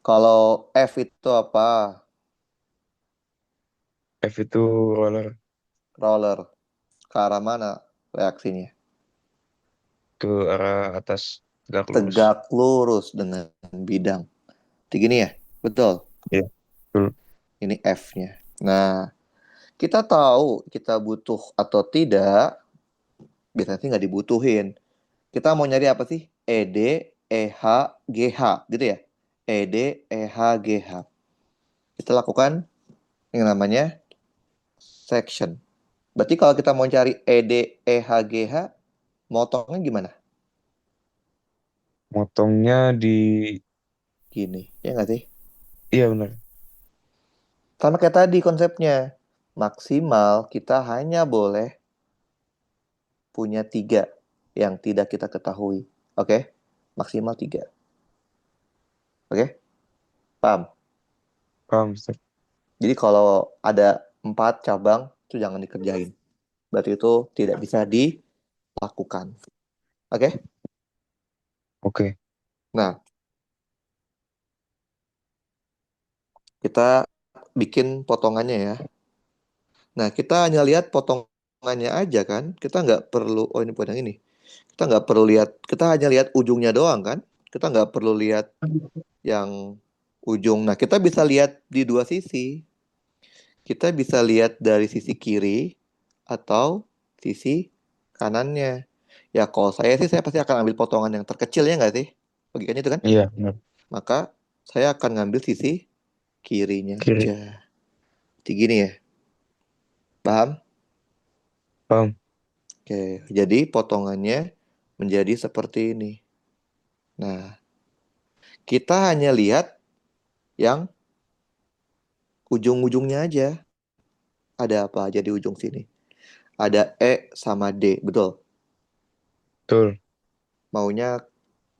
Kalau F itu apa? F itu roller Roller. Ke arah mana reaksinya? ke arah atas, tegak lurus. Tegak lurus dengan bidang. Kayak gini ya? Betul. Ya, betul. Ini F-nya. Nah, kita tahu kita butuh atau tidak, biasanya sih nggak dibutuhin. Kita mau nyari apa sih? ED, EH, GH, gitu ya? ED, EH, GH. Kita lakukan yang namanya section. Berarti kalau kita mau cari ED, EH, GH, motongnya gimana? Motongnya di, Gini, ya nggak sih? iya benar. Sama kayak tadi konsepnya. Maksimal kita hanya boleh punya tiga yang tidak kita ketahui. Oke? Maksimal tiga. Oke? Paham? Paham, Ustaz. Jadi kalau ada 4 cabang, itu jangan dikerjain. Berarti itu tidak bisa dilakukan. Oke? Oke. Nah, kita bikin potongannya ya. Nah, kita hanya lihat potongannya aja kan. Kita nggak perlu, oh ini bukan yang ini. Kita nggak perlu lihat, kita hanya lihat ujungnya doang kan. Kita nggak perlu lihat yang ujung. Nah, kita bisa lihat di dua sisi. Kita bisa lihat dari sisi kiri atau sisi kanannya. Ya, kalau saya pasti akan ambil potongan yang terkecil ya nggak sih? Logikanya itu kan? Iya, benar. Maka saya akan ngambil sisi kirinya Kiri. aja. Seperti gini ya. Paham? Paham. Oke, jadi potongannya menjadi seperti ini. Nah, kita hanya lihat yang ujung-ujungnya aja. Ada apa aja di ujung sini? Ada E sama D, betul. Betul. Maunya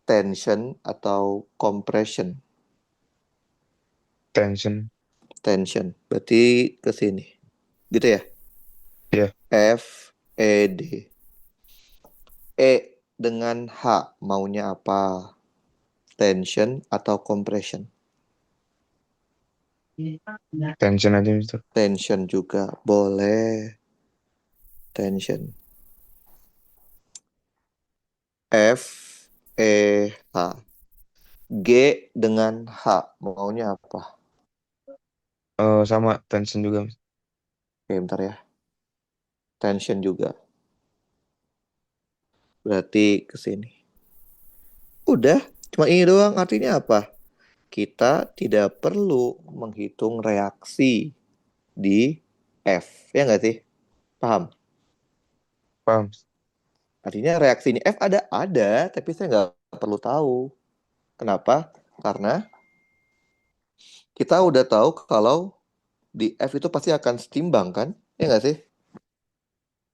tension atau compression? Tension. Tension. Berarti ke sini. Gitu ya? Ya, F, E, D. E dengan H maunya apa? Tension atau compression? tension aja, Mister. Tension juga boleh. Tension. F, E, H. G dengan H maunya apa? Sama tension juga. Oke, bentar ya. Tension juga. Berarti ke sini. Udah, cuma ini doang. Artinya apa? Kita tidak perlu menghitung reaksi di F. Ya nggak sih? Paham? Paham? Artinya reaksi ini F ada, tapi saya nggak perlu tahu. Kenapa? Karena kita udah tahu kalau di F itu pasti akan setimbang kan? Ya nggak sih?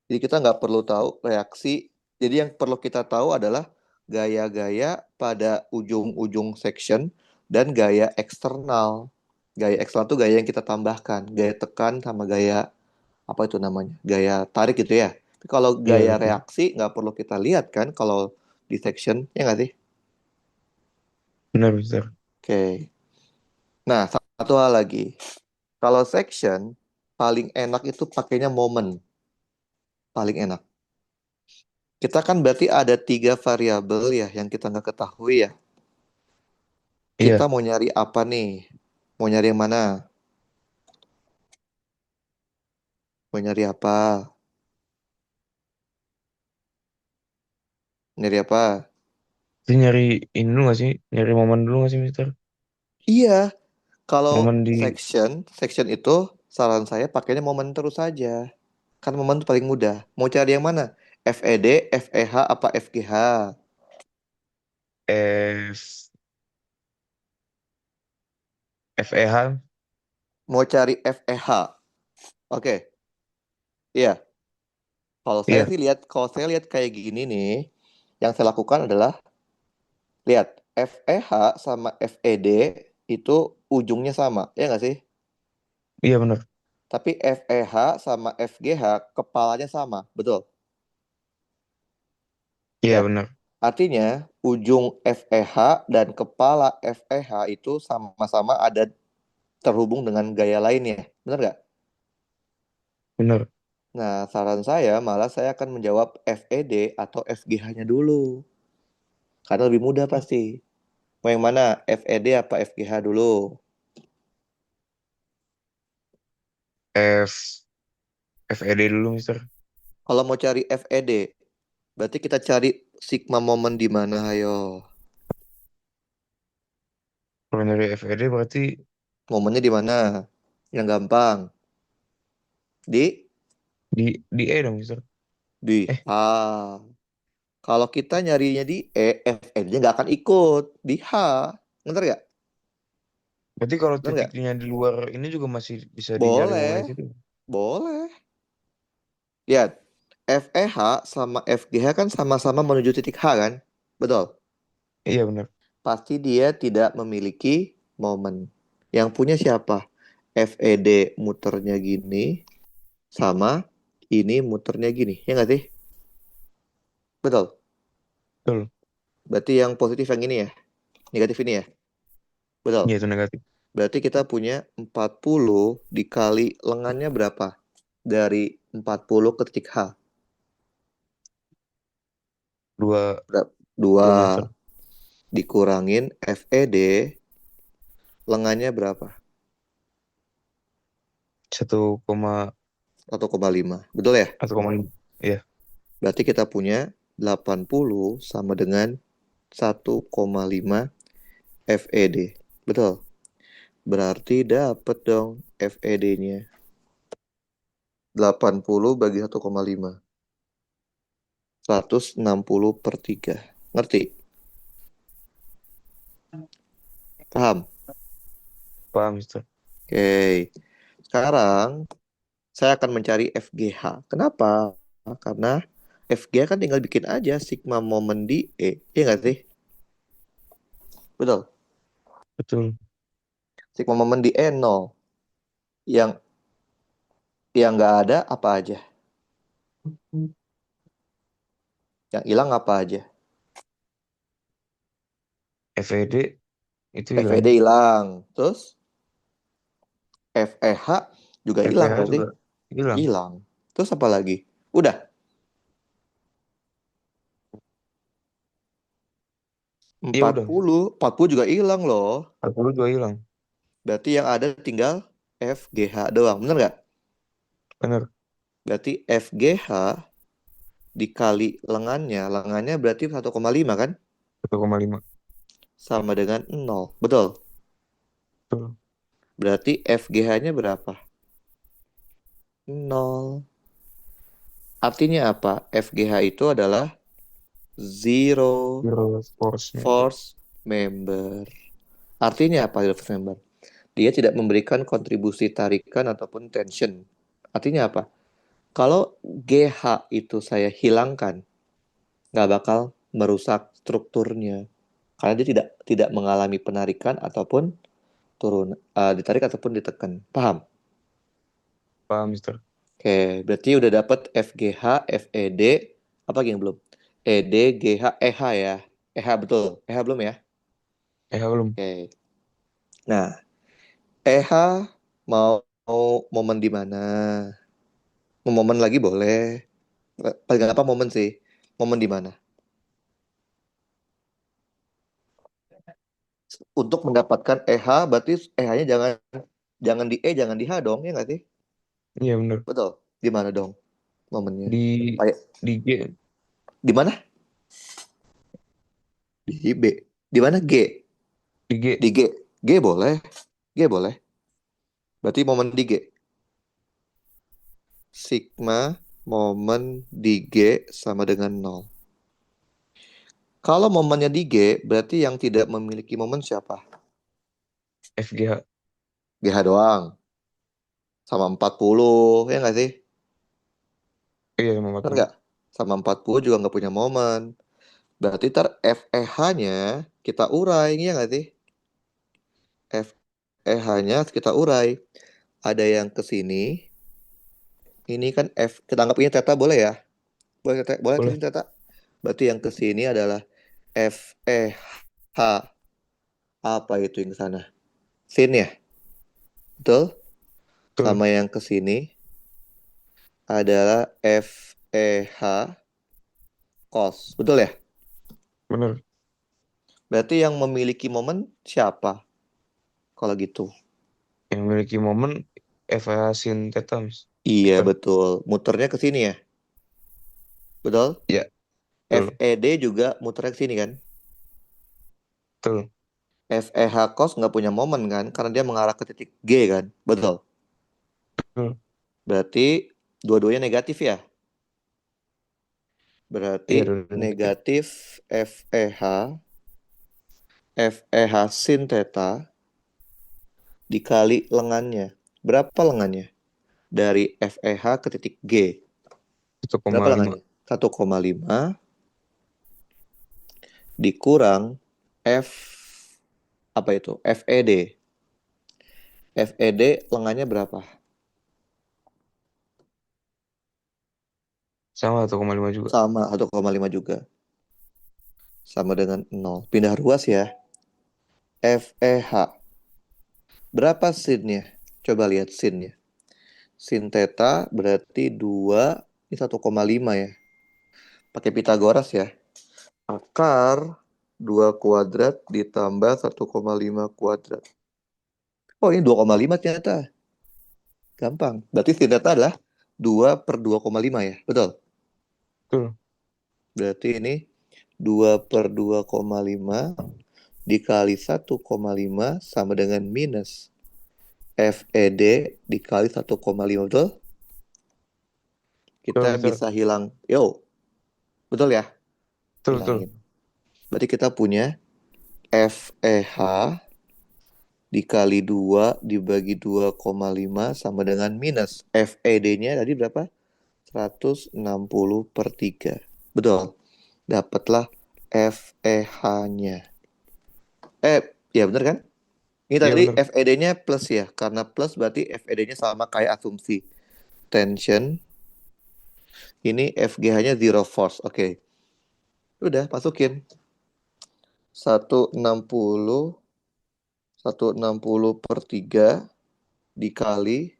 Jadi kita nggak perlu tahu reaksi. Jadi yang perlu kita tahu adalah gaya-gaya pada ujung-ujung section dan gaya eksternal. Gaya eksternal itu gaya yang kita tambahkan. Gaya tekan sama gaya apa itu namanya? Gaya tarik gitu ya. Tapi kalau Iya gaya betul. reaksi nggak perlu kita lihat kan kalau di section, ya nggak sih? Benar benar. Oke. Nah, satu hal lagi. Kalau section, paling enak itu pakainya momen. Paling enak. Kita kan berarti ada tiga variabel ya yang kita nggak ketahui ya. Kita Iya. mau nyari apa nih? Mau nyari yang mana? Mau nyari apa? Nyari apa? Jadi nyari ini dulu nggak sih? Nyari momen dulu nggak sih, Mister? Iya, kalau Momen di section itu saran saya pakainya momen terus saja. Kan momen itu paling mudah. Mau cari yang mana? FED, FEH, apa FGH? F FEH. Mau cari FEH. Oke, iya. Iya, Kalau saya lihat kayak gini nih, yang saya lakukan adalah lihat FEH sama FED itu ujungnya sama, ya nggak sih? iya benar. Tapi FEH sama FGH kepalanya sama, betul? Iya Ya. benar. Artinya ujung FEH dan kepala FEH itu sama-sama ada terhubung dengan gaya lainnya, benar nggak? Benar. Nah, saran saya malah saya akan menjawab FED atau FGH-nya dulu, karena lebih mudah pasti. Mau yang mana? FED apa FGH dulu? F FED dulu, Mister. Kalau mau cari FED, berarti kita cari sigma momen di mana, ayo. Kalau nyari FED berarti Momennya di mana? Yang gampang. Di di E dong, Mister. di Eh, A. Kalau kita nyarinya di E, FED-nya nggak akan ikut di H. Bener nggak? berarti kalau Bener nggak? titiknya di luar ini juga masih bisa dinyari momen Boleh, itu. boleh. Lihat, FEH sama FGH kan sama-sama menuju titik H kan? Betul. Iya benar. Pasti dia tidak memiliki momen. Yang punya siapa? FED muternya gini, sama ini muternya gini. Ya nggak sih? Betul. Betul. Berarti yang positif yang ini ya? Negatif ini ya? Betul. Iya itu negatif. Berarti kita punya 40 dikali lengannya berapa? Dari 40 ke titik H. Dua Dua dua meter. dikurangin FED, lengannya berapa? 1,5. Betul ya? 1,5. Iya. Berarti kita punya 80 sama dengan 1,5 FED. Betul. Berarti dapat dong FED-nya. 80 bagi 1,5. 160/3. Ngerti? Paham? Paham, Mister. Oke. Sekarang saya akan mencari FGH. Kenapa? Karena FGH kan tinggal bikin aja sigma momen di E. Iya nggak sih? Betul. Betul. Sigma momen di E 0. Yang nggak ada apa aja? Yang hilang apa aja? FED itu hilang. FED hilang. Terus FEH juga hilang FEH berarti. juga hilang. Hilang. Terus apa lagi? Udah. Iya empat udah. puluh 40 juga hilang loh. 40 juga hilang. Berarti yang ada tinggal FGH doang, bener nggak? Bener. Berarti FGH dikali lengannya berarti 1,5 kan? 1,5. Sama dengan 0, betul? Betul. Berarti FGH-nya berapa? 0. Artinya apa? FGH itu adalah Zero Zero force member. Force Member. Artinya apa Zero Force Member? Dia tidak memberikan kontribusi tarikan ataupun tension. Artinya apa? Kalau GH itu saya hilangkan, nggak bakal merusak strukturnya. Karena dia tidak tidak mengalami penarikan ataupun ditarik ataupun ditekan. Paham? Paham, Mister? Oke, berarti udah dapat FGH, FED, apa lagi yang belum? ED, GH, EH ya. EH betul. EH belum ya? Belum. Oke. Nah, EH mau momen di mana? Mau momen lagi boleh. Paling nggak apa momen sih. Momen di mana? Untuk mendapatkan EH, berarti EH-nya jangan jangan di jangan di H dong, ya nggak sih? Iya bener. Betul. Di mana dong momennya? Di Kayak di G. di mana? Di B. Di mana G? Di G. Di G. G boleh. G boleh. Berarti momen di G. Sigma momen di G sama dengan 0. Kalau momennya di G, berarti yang tidak memiliki momen siapa? FGH. GH doang. Sama 40, ya nggak sih? Iya, sama Benar 40. nggak? Sama 40 juga nggak punya momen. Berarti ntar FEH-nya kita urai, ya nggak sih? FEH-nya kita urai. Ada yang ke sini. Ini kan kita anggap ini theta boleh ya? Boleh ke Boleh. sini theta? Berarti yang ke sini adalah FEH. Apa itu yang ke sana? Sin ya? Betul? Betul. Sama yang ke sini adalah FEH cos. Betul ya? Bener. Berarti yang memiliki momen siapa? Kalau gitu. Yang memiliki momen FH sin theta, Iya, Mister. betul. Muternya ke sini ya. Betul? Iya, betul. FED juga muternya ke sini kan. Betul. FEH cos nggak punya momen kan, karena dia mengarah ke titik G kan. Betul. Betul. Berarti dua-duanya negatif ya. Berarti Iya, dua negatif. negatif FEH, FEH sin theta dikali lengannya. Berapa lengannya? Dari FEH ke titik G. satu Berapa koma lima lengannya? 1,5 dikurang F apa itu? FED. FED lengannya berapa? Sama 1,5 juga. Sama 1,5 juga. Sama dengan 0. Pindah ruas ya. FEH. Berapa sinnya? Coba lihat sinnya. Sin theta berarti 2, ini 1,5 ya. Pakai Pitagoras ya. Akar 2 kuadrat ditambah 1,5 kuadrat. Oh, ini 2,5 ternyata. Gampang. Berarti sin theta adalah 2 per 2,5 ya. Betul. Betul. Berarti ini 2 per 2,5 dikali 1,5 sama dengan minus FED dikali 1,5. Betul? Betul, Kita Mister. bisa hilang. Yo, betul ya? Betul, betul. Hilangin. Berarti kita punya FEH dikali 2 dibagi 2,5 sama dengan minus FED-nya tadi berapa? 160/3. Betul. Dapatlah FEH-nya. Ya bener kan? Ini Iya, tadi bener. FED-nya plus ya. Karena plus berarti FED-nya sama kayak asumsi. Tension. Ini FGH-nya zero force. Oke. Udah, masukin. 160/3 dikali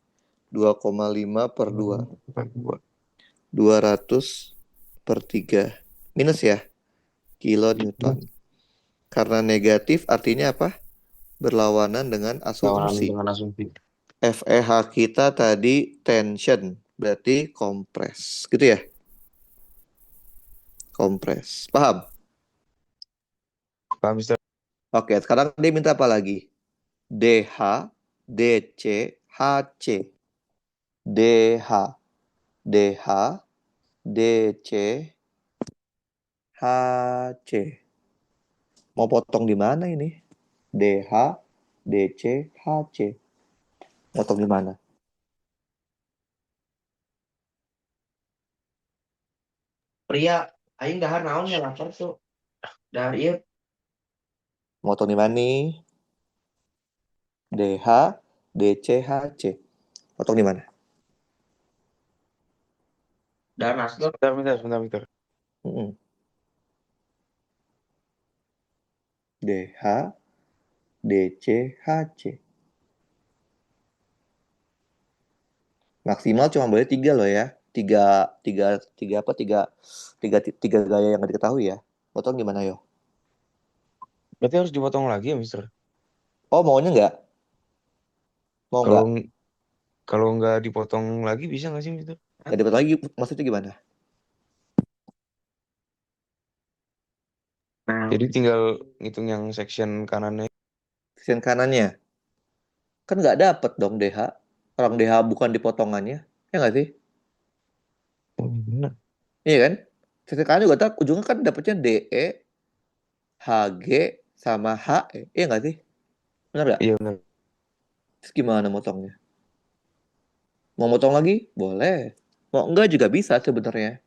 2,5/2. 200/3. Minus ya, kilonewton. Karena negatif artinya apa? Berlawanan dengan Lawanan asumsi. dengan asumsi. FEH kita tadi tension, berarti kompres. Gitu ya? Kompres. Paham? Paham, Mister? Oke, sekarang dia minta apa lagi? DH, DC, HC. DH, DH, DC, HC. Mau potong di mana ini? DH, DC, HC. Potong di mana? Pria, aing dahar naon ya lapar tuh. Dahar ieu Potong di mana nih? DH, DC, HC. Potong di mana? dahar nasgor. Sebentar, Mister, sebentar, Mister. Mm-mm. DH, DC, HC. Maksimal cuma boleh tiga loh ya. Tiga, tiga, tiga apa? Tiga gaya yang nggak diketahui ya. Potong gimana yo? Berarti harus dipotong lagi ya, Mister? Oh maunya nggak? Mau Kalau nggak? kalau nggak dipotong lagi bisa nggak sih, Mister? Nggak dapat lagi. Maksudnya gimana? Nah, Jadi tinggal ngitung yang section kanannya. Sisi kanannya. Kan nggak dapet dong DH. Orang DH bukan di potongannya. Ya nggak sih? Oh, benar. Iya kan? Sisi kanan juga tak. Ujungnya kan dapetnya DE, HG, sama HE. Iya nggak sih? Benar nggak? Iya benar. Terus gimana motongnya? Mau motong lagi? Boleh. Mau enggak juga bisa sebenarnya.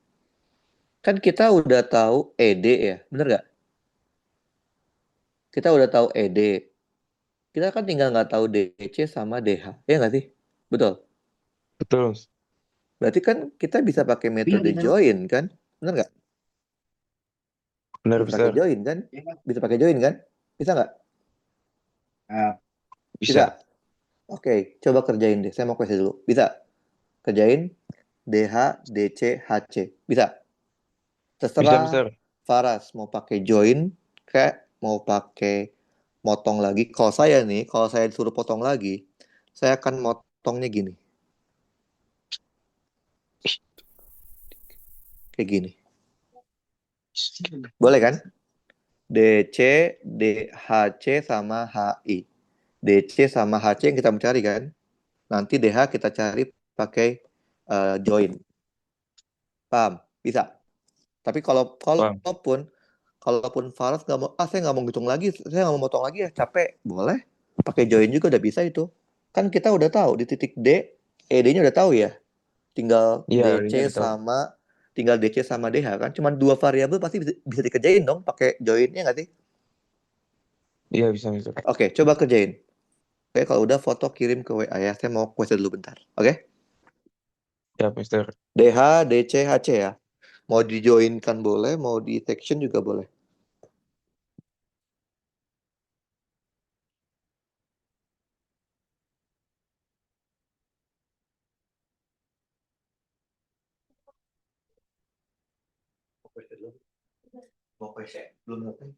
Kan kita udah tahu ED ya. Bener nggak? Kita udah tahu ED. Kita kan tinggal nggak tahu DC sama DH. Iya nggak sih? Betul. Betul. Berarti kan kita bisa pakai iya metode bisa. join kan? Bener nggak? Benar, Bisa pakai Mister. join kan? Bisa pakai join kan? Bisa nggak? Nah, Bisa. Bisa. Oke, coba kerjain deh. Saya mau kuesin dulu. Bisa. Kerjain DH, DC, HC. Bisa. Bisa, Terserah Mister. Faras mau pakai join kayak mau pakai motong lagi. Kalau saya nih, kalau saya disuruh potong lagi, saya akan motongnya gini. Kayak gini. Boleh kan? DC, DHC sama HI. DC sama HC yang kita mencari kan. Nanti DH kita cari pakai join. Paham? Bisa. Tapi Paham. kalaupun Faras nggak mau, saya nggak mau ngitung lagi, saya nggak mau motong lagi ya, capek. Boleh. Pakai join juga udah bisa itu. Kan kita udah tahu di titik D, ED-nya udah tahu ya. Tinggal Iya, DC ini udah tahu. sama tinggal DC sama DH kan. Cuma dua variabel pasti bisa dikerjain dong pakai joinnya nggak sih? Iya, bisa, Mister. Oke, coba kerjain. Oke, kalau udah foto kirim ke WA ya. Saya mau kuesin dulu bentar. Oke? Ya, Mister. DH, DC, HC ya. Mau dijoinkan boleh, mau di section juga boleh. Mau kuesin dulu. Mau kuesin? Belum ngapain?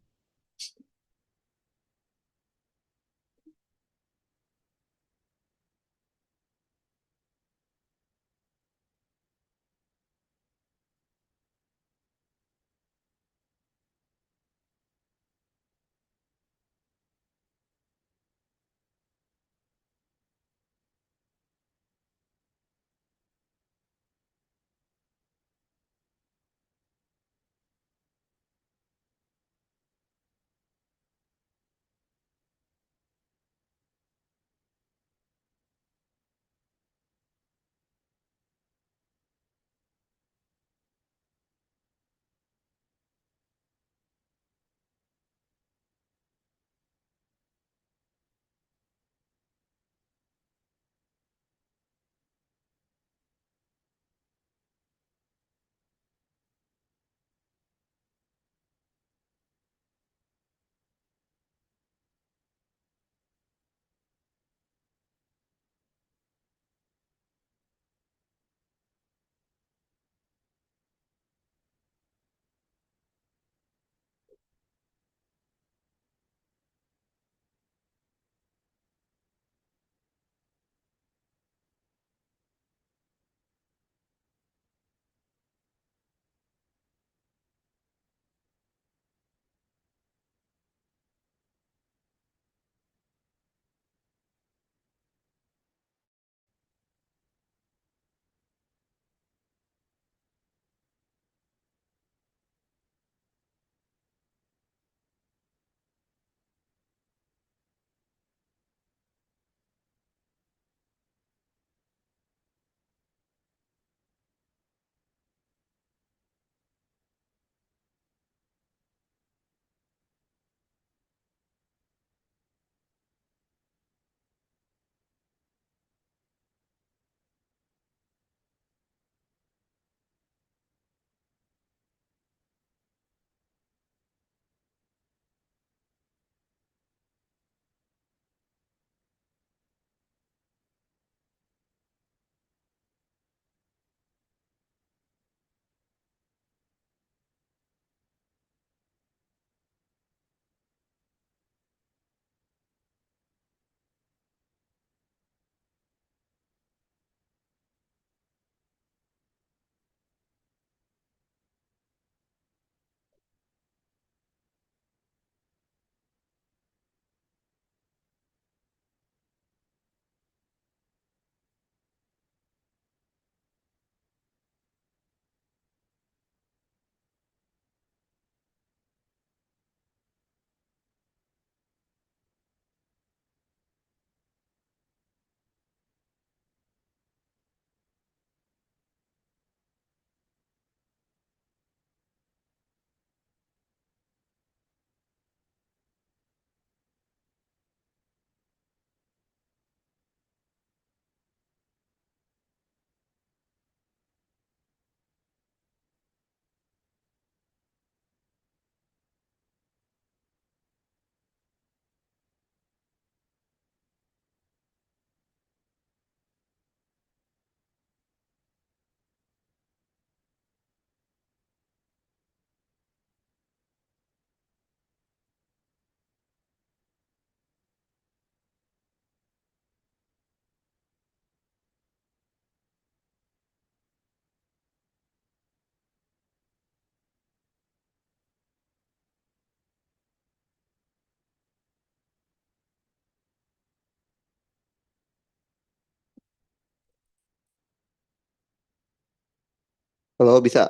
Kalau bisa,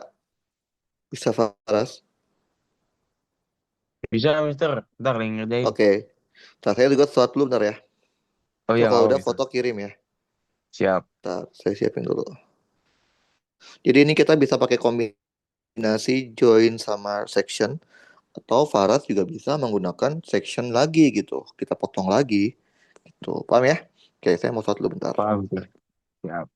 bisa Faras. Bisa, Mister. Ntar lagi ngerjain. Oke. Nah, saya juga sesuatu dulu bentar ya. Oh So, iya, nggak kalau apa, udah Mister. foto kirim ya. Siap. Ntar, saya siapin dulu. Jadi ini kita bisa pakai kombinasi join sama section. Atau Faras juga bisa menggunakan section lagi gitu. Kita potong lagi. Gitu. Paham ya? Oke, saya mau shot dulu bentar. Paham, Mister. Siap.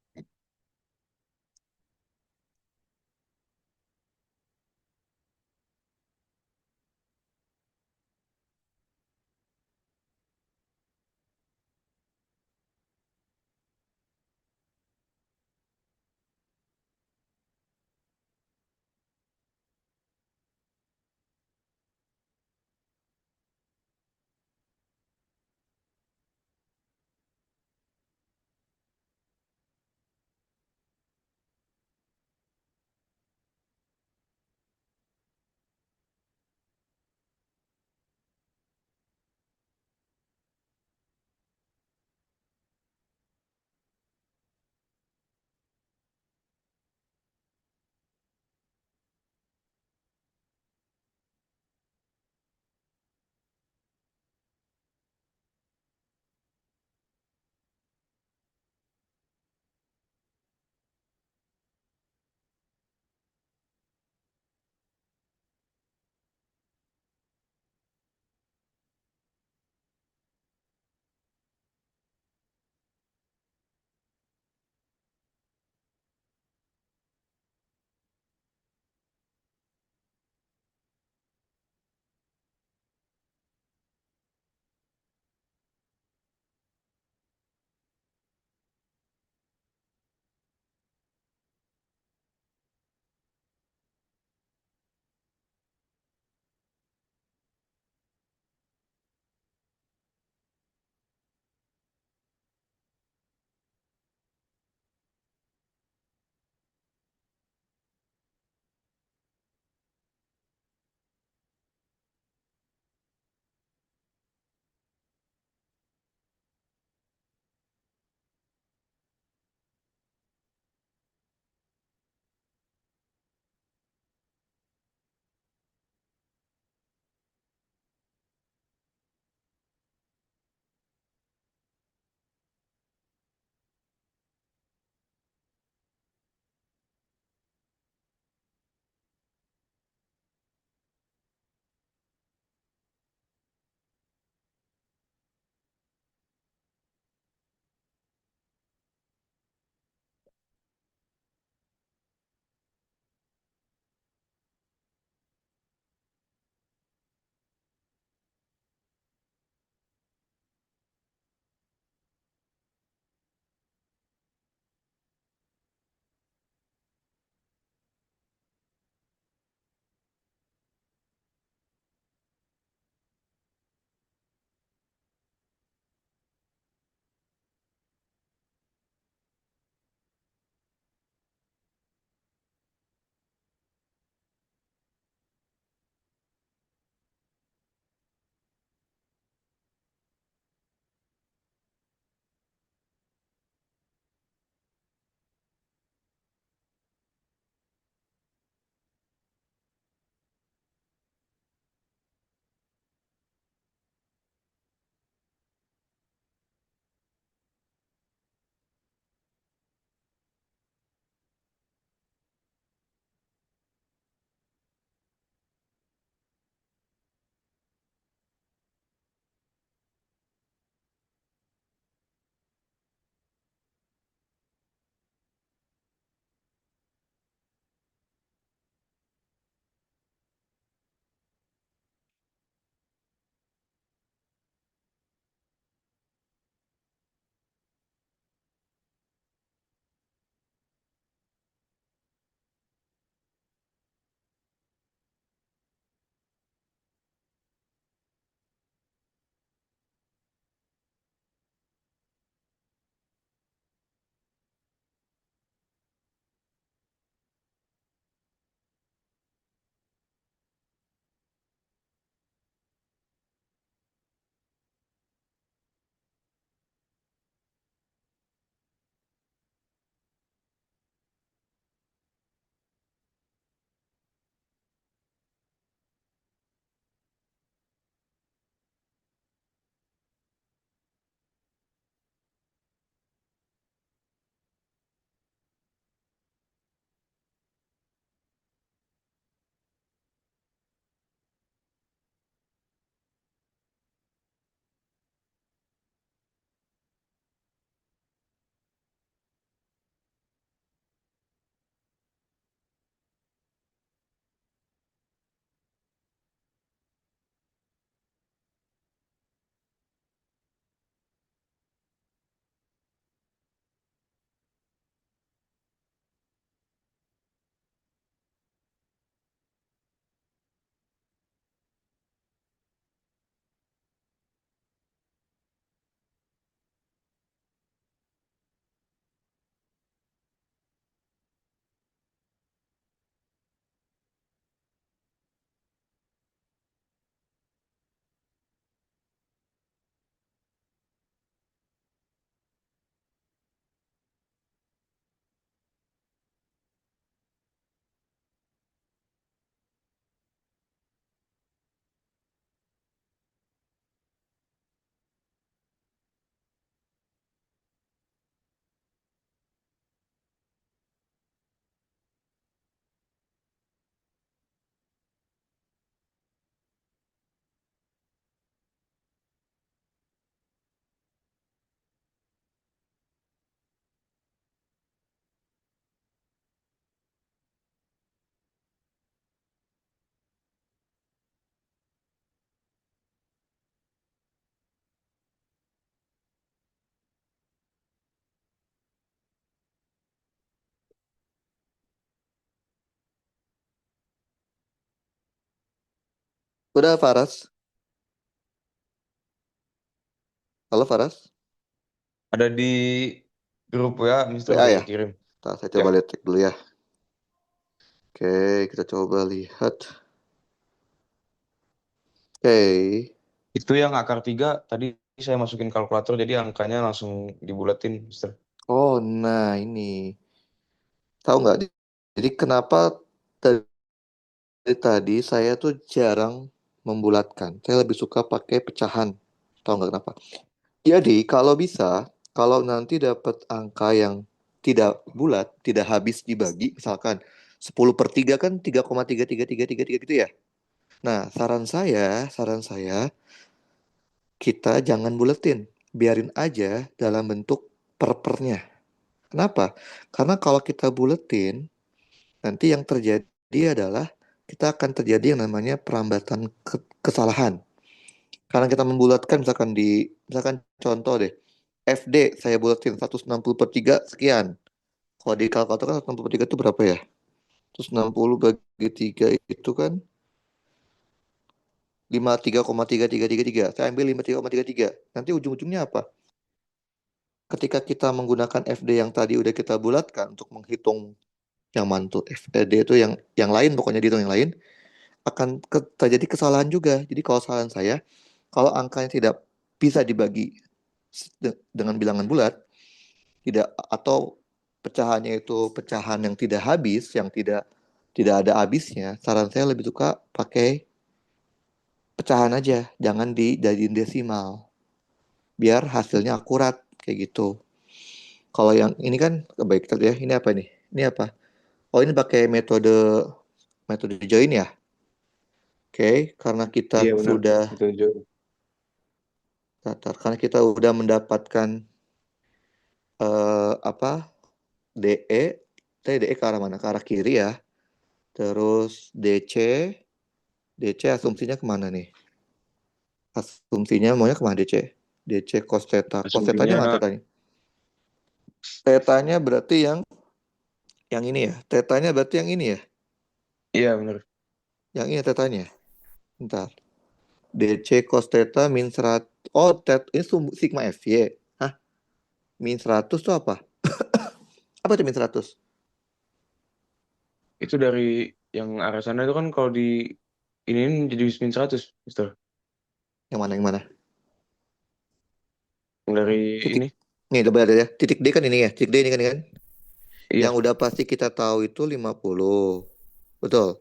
Udah Faras? Halo Faras? Ada di grup ya, Mister WA udah ya? saya kirim. Nah, saya Ya, coba lihat cek dulu ya. Oke, kita coba lihat. Oke. itu yang akar 3 tadi saya masukin kalkulator jadi angkanya langsung dibulatin, Mister. Oh, nah ini. Tahu nggak? Jadi kenapa dari tadi saya tuh jarang membulatkan. Saya lebih suka pakai pecahan. Tahu nggak kenapa? Jadi kalau bisa, kalau nanti dapat angka yang tidak bulat, tidak habis dibagi, misalkan 10/3 kan 3,33333 gitu ya. Nah, saran saya kita jangan buletin. Biarin aja dalam bentuk per-pernya. Kenapa? Karena kalau kita buletin, nanti yang terjadi adalah kita akan terjadi yang namanya perambatan kesalahan. Karena kita membulatkan misalkan contoh deh, FD saya bulatin 160/3 sekian. Kalau di kalkulator kan 160/3 itu berapa ya? 160 bagi 3 itu kan 53,3333. Saya ambil 53,33. Nanti ujung-ujungnya apa? Ketika kita menggunakan FD yang tadi udah kita bulatkan untuk menghitung yang mantul FD itu yang lain, pokoknya dihitung yang lain, akan terjadi kesalahan juga. Jadi kalau saran saya, kalau angkanya tidak bisa dibagi dengan bilangan bulat, tidak, atau pecahannya itu pecahan yang tidak habis, yang tidak tidak ada habisnya, saran saya lebih suka pakai pecahan aja, jangan dijadiin desimal, biar hasilnya akurat kayak gitu. Kalau yang ini kan baik tadi ya, ini apa nih? Ini apa? Oh, ini pakai metode metode join ya. Oke, karena kita Iya benar, sudah itu aja. karena kita udah mendapatkan apa DE, tadi DE ke arah mana? Ke arah kiri ya. Terus DC asumsinya kemana nih? Asumsinya maunya kemana DC? DC cos theta. Cos thetanya Asumsinya mana tetanya? Tetanya berarti yang ini ya. Tetanya berarti yang ini ya. iya benar. Yang ini tetanya. Bentar. DC cos theta min 100. Oh, ini sigma FY. Hah? Min 100 tuh apa? Apa itu min 100? Itu dari yang arah sana itu kan kalau di ini jadi min 100, Mister. Yang mana yang mana? Yang dari Titik. ini. Nih, coba lihat ya. Titik D kan ini ya. Titik D ini kan. Yang Iya, udah pasti kita tahu itu 50. Betul.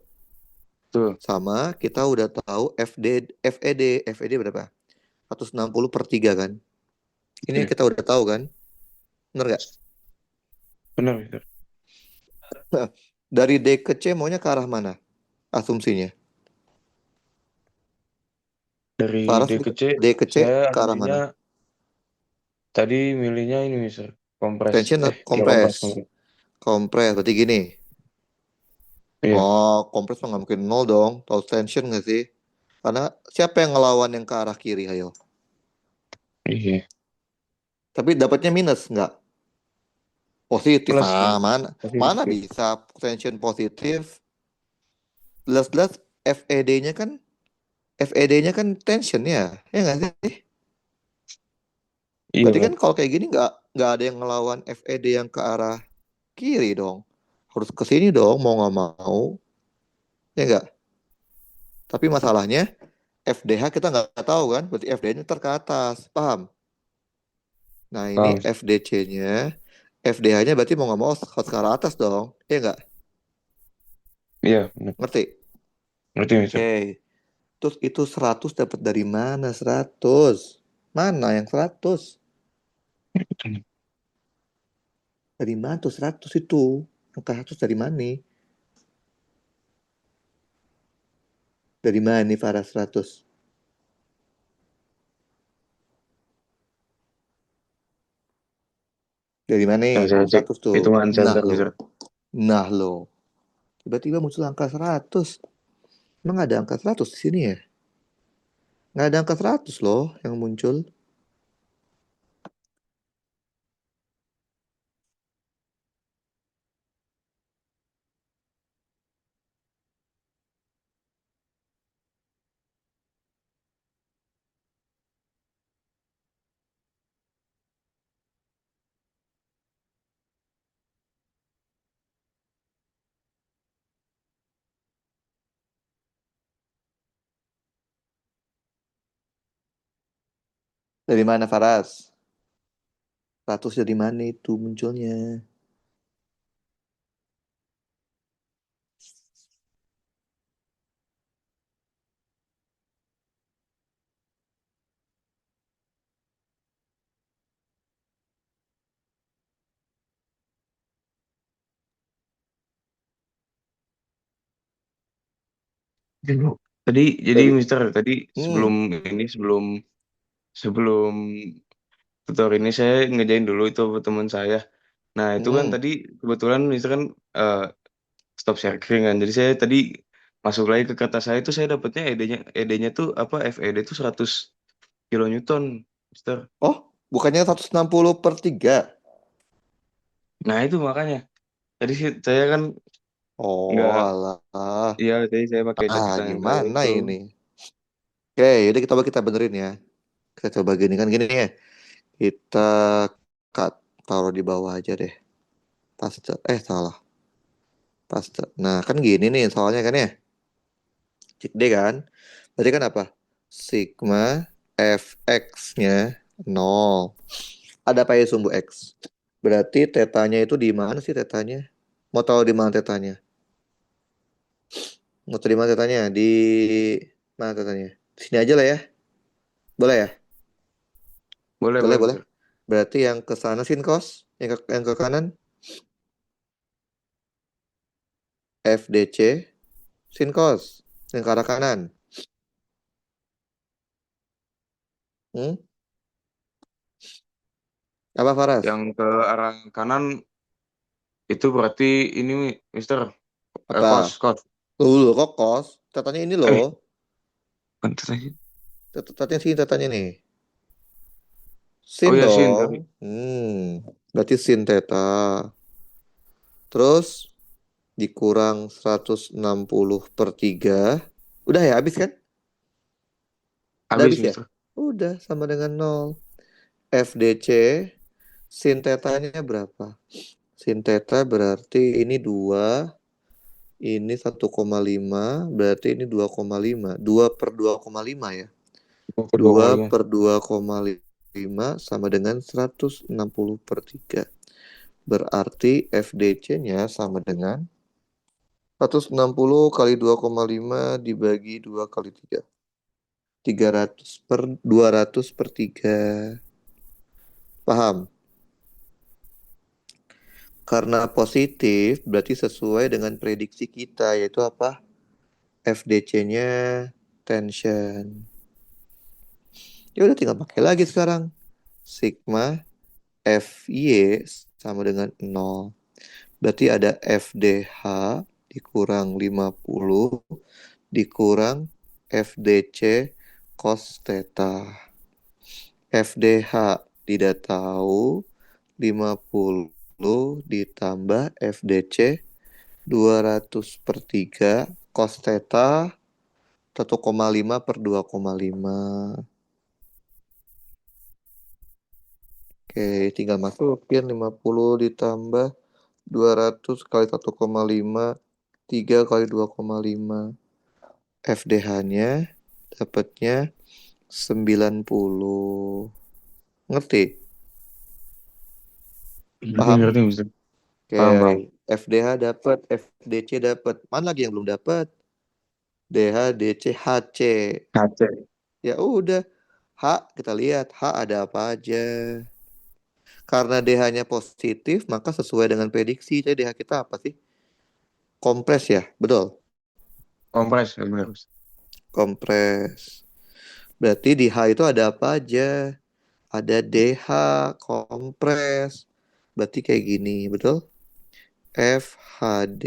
tuh. Sama kita udah tahu FED berapa? 160/3 kan? Ini Iya, kita udah tahu kan? Bener nggak? benar, Mister. Dari D ke C maunya ke arah mana? Asumsinya. Dari Faras D ke C, D ke C saya ke arah asumsinya mana? tadi milihnya ini, Mister. Kompres. Tension Ya kompres. kompres. Kompres. Kompres berarti gini. Iya, Oh, kompres mah nggak mungkin nol dong. Tahu tension nggak sih? Karena siapa yang ngelawan yang ke arah kiri, ayo? iya. Tapi dapatnya minus nggak? Positif. Plus Ah, dong. mana? Mana Positif. bisa tension positif? Jelas-jelas FED-nya kan FED-nya kan tension ya. Ya nggak sih? Iya, Berarti benar. kan kalau kayak gini nggak ada yang ngelawan FED yang ke arah kiri dong. Harus ke sini dong, mau nggak mau. Ya nggak? Tapi masalahnya FDH kita nggak tahu kan. Berarti FD-nya ntar ke atas. Paham? Nah ini Paham. FDC-nya. FDH-nya berarti mau nggak mau harus ke arah atas dong. Ya nggak? Iya, benar. Ngerti? Ngerti, Mister. Oke. Terus itu 100 dapat dari mana 100? Mana yang 100? Dari mana tuh 100 itu? Angka 100 dari mana? Dari mana nih Farah 100? Dari mana nih? Yang saya cek 100 tuh. hitungan Nah center, lo. Mister. Nah lo. Tiba-tiba muncul angka 100. Emang ada angka 100 di sini ya? Nggak ada angka 100 loh yang muncul. Dari mana Faras? 100 dari mana itu munculnya? Tadi jadi Dari Mister tadi sebelum hmm, ini sebelum sebelum tutor ini saya ngejain dulu itu buat teman saya. Nah itu kan hmm. tadi kebetulan Mister kan eh, stop sharing kan. Jadi saya tadi masuk lagi ke kata saya itu saya dapatnya ED-nya tuh apa FED itu 100 kilonewton, Mister. Oh, bukannya 160/3? Nah itu makanya tadi saya kan Oh, nggak, alah. iya tadi saya pakai Ah, catatan kayak gimana itu. ini? Oke, yaudah kita coba kita benerin ya. Kita coba gini kan gini ya. Kita cut taruh di bawah aja deh. Paste. Salah. Paste. Nah, kan gini nih soalnya kan ya. Cek D kan. Berarti kan apa? Sigma fx-nya 0. Ada apa ya sumbu x? Berarti tetanya itu di mana sih tetanya? Mau tahu di mana tetanya? Mau tahu di mana tetanya? Di mana tetanya? Di sini aja lah ya. Boleh ya? Boleh Boleh, boleh boleh. Mister. Berarti yang ke sana sin cos, yang ke kanan FDC sin cos, yang ke arah kanan. Hmm? Apa Faras? Yang ke arah kanan itu berarti ini Mister kos Apa? kos. Loh, kok cos? Tetanya ini loh. Eh, pantas aja. Tetanya sini tetanya nih. Oh Sin ya Shin, dong. sorry. Berarti sin teta. Terus dikurang 160/3. Udah ya, habis kan? Udah Habis habis ya? Mister. Udah, sama dengan 0. FDC sin tetanya berapa? Sin teta berarti ini 2, ini 1,5, berarti ini 2,5. 2/2,5 ya. Oh, kedua Dua koma lima. per 2,5 sama dengan 160/3. Berarti FDC-nya sama dengan 160 kali 2,5 dibagi 2 kali 3. 200/3. Paham? Karena positif berarti sesuai dengan prediksi kita, yaitu apa? FDC-nya tension. Ya udah tinggal pakai lagi sekarang. Sigma FY sama dengan 0. Berarti ada FDH dikurang 50 dikurang FDC cos theta. FDH tidak tahu, 50 ditambah FDC 200/3 cos theta 1,5/2,5. Oke, tinggal masukin 50 ditambah 200 kali 1,5, 3 kali 2,5. FDH-nya dapatnya 90. Ngerti? Ngerti Paham? ngerti Mister. Oke, Paham paham. FDH dapat, FDC dapat. Mana lagi yang belum dapat? DH, DC, HC. Kaca. Ya udah, H kita lihat H ada apa aja. Karena DH-nya positif, maka sesuai dengan prediksi. Jadi DH kita apa sih? Kompres ya, betul. Kompres ya benar Mister. Kompres. Berarti di H itu ada apa aja? Ada DH, kompres. Berarti kayak gini, betul? FHD.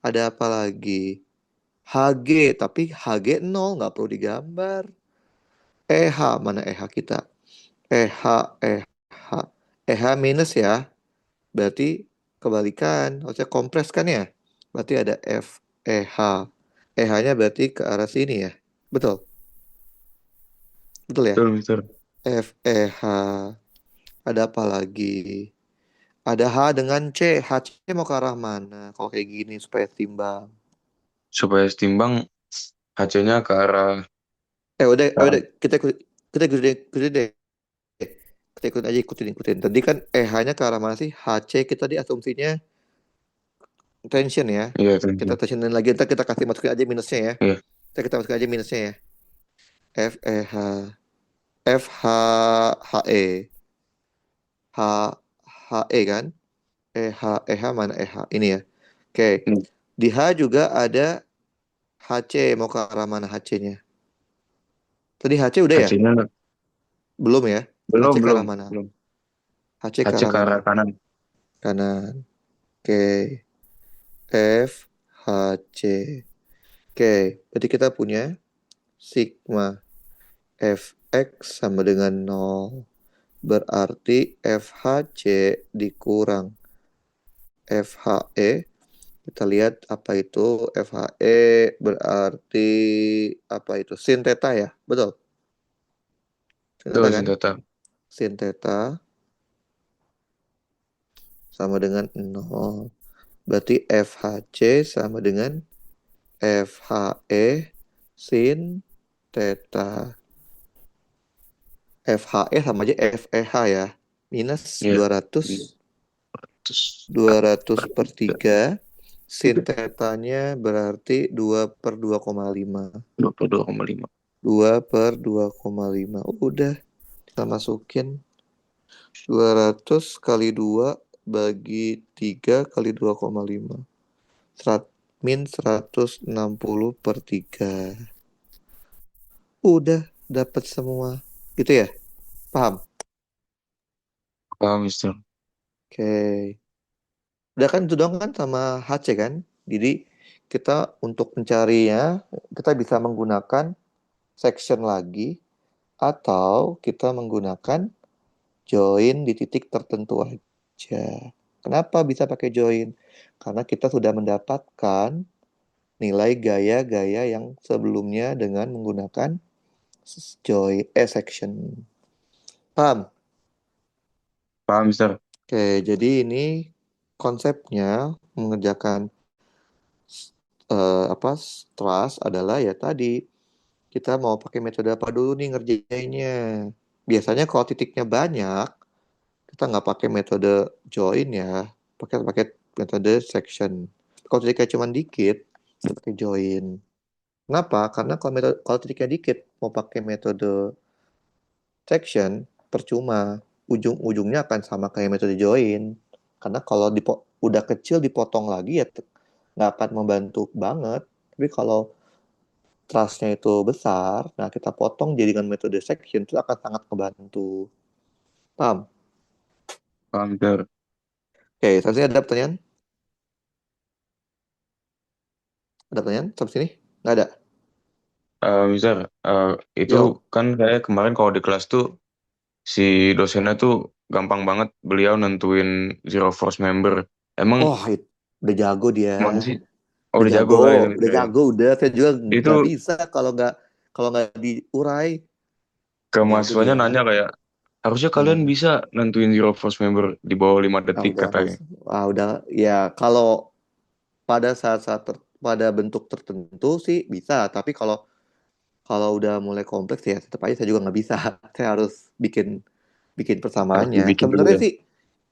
Ada apa lagi? HG, tapi HG 0, nggak perlu digambar. EH, mana EH kita? EH, EH. EH minus ya, berarti kebalikan. Maksudnya kompres kan ya? Berarti ada FEH. EH-nya berarti ke arah sini ya? Betul? Betul ya? Betul Mister. FEH. Ada apa lagi? Ada H dengan C. HC mau ke arah mana? Kalau kayak gini supaya timbang. Supaya setimbang HC-nya ke arah Udah, kita ikutin deh. Kita ikutin. Tadi kan EH-nya ke arah mana sih? HC kita di asumsinya tension ya. Iya, Kita tension. tensionin lagi, ntar kita kasih masukin aja minusnya ya. Iya, Kita masukin aja minusnya ya. FEH, FHHE, HHE kan? EH mana EH? Ini ya. Oke. hmm, Di H juga ada HC, mau ke arah mana HC-nya? Tadi HC udah ya? HC-nya Belum ya? HC belum, ke belum, arah mana? belum. HC ke HC arah ke mana? arah kanan. Kanan. Oke. F, HC. Oke. Berarti kita punya sigma Fx sama dengan 0. Berarti FHC dikurang FHE. Kita lihat apa itu FHE, berarti apa itu? Sin theta ya? Betul. Sin theta Betul, kan? Sinteta. Sin theta sama dengan 0. Berarti FHC sama dengan FHE sin theta. FHE sama aja FEH ya. Minus Iya. 200. Terus 200 per 3. Sin tetanya berarti 2 per 2,5. 22,5. 2 per 2,5. Udah, kita masukin 200 kali 2 bagi 3 kali 2,5. Min 160 per 3. Udah, dapat semua. Gitu ya? Paham? Paham, Mister. Oke. Udah kan itu dong kan sama HC kan? Jadi kita untuk mencarinya, kita bisa menggunakan section lagi atau kita menggunakan join di titik tertentu aja. Kenapa bisa pakai join? Karena kita sudah mendapatkan nilai gaya-gaya yang sebelumnya dengan menggunakan section. Paham? Paham, Mister. Oke, jadi ini konsepnya mengerjakan trust adalah ya tadi kita mau pakai metode apa dulu nih ngerjainnya. Biasanya kalau titiknya banyak, kita nggak pakai metode join ya, pakai pakai metode section. Kalau titiknya cuma dikit, kita pakai join. Kenapa? Karena kalau titiknya dikit, mau pakai metode section, percuma. Ujung-ujungnya akan sama kayak metode join. Karena kalau udah kecil dipotong lagi ya nggak akan membantu banget. Tapi kalau trustnya itu besar, nah kita potong jadi dengan metode section itu akan sangat membantu. Paham? Paham, Mister. Oke, selanjutnya ada pertanyaan? Ada pertanyaan sampai sini? Nggak ada? Mister, itu Yo. kan kayak kemarin kalau di kelas tuh si dosennya tuh gampang banget beliau nentuin zero force member. Emang Oh, udah jago dia. mana sih? Oh, Udah udah jago jago, kali itu, udah Mister, ya. jago, udah. Saya juga nggak Itu bisa kalau nggak diurai. ke Jago mahasiswanya dia. nanya kayak, harusnya kalian Hmm. bisa nentuin zero force member di bawah 5 Ah, detik udah katanya. udah ya kalau pada saat-saat pada bentuk tertentu sih bisa, tapi kalau kalau udah mulai kompleks ya tetap aja saya juga nggak bisa. Saya harus bikin bikin Harus persamaannya. dibikin dulu Sebenarnya ya. sih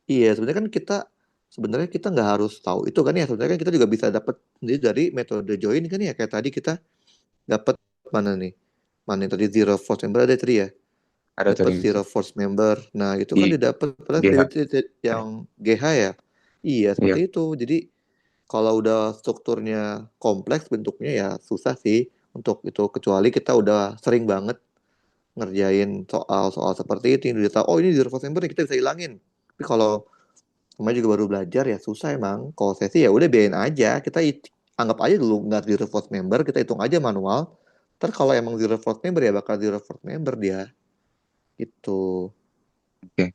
iya, sebenarnya kita nggak harus tahu itu kan ya. Sebenarnya kan kita juga bisa dapat sendiri dari metode join kan ya. Kayak tadi kita dapat mana nih? Mana yang tadi zero force member ada tadi ya? Ada Dapat tadi, zero Mister. force member. Nah, itu kan Di didapat pada GH. titik yang GH ya. Iya, seperti Iya. itu. Jadi kalau udah strukturnya kompleks bentuknya ya susah sih untuk itu kecuali kita udah sering banget ngerjain soal-soal seperti itu yang udah tahu oh ini zero force member nih, kita bisa hilangin. Tapi kalau namanya juga baru belajar ya susah emang. Kalau saya sih ya udah biarin aja. Kita anggap aja dulu nggak zero force member, kita hitung aja manual. Ntar kalau emang zero force member ya bakal zero force member dia. Itu. Oke.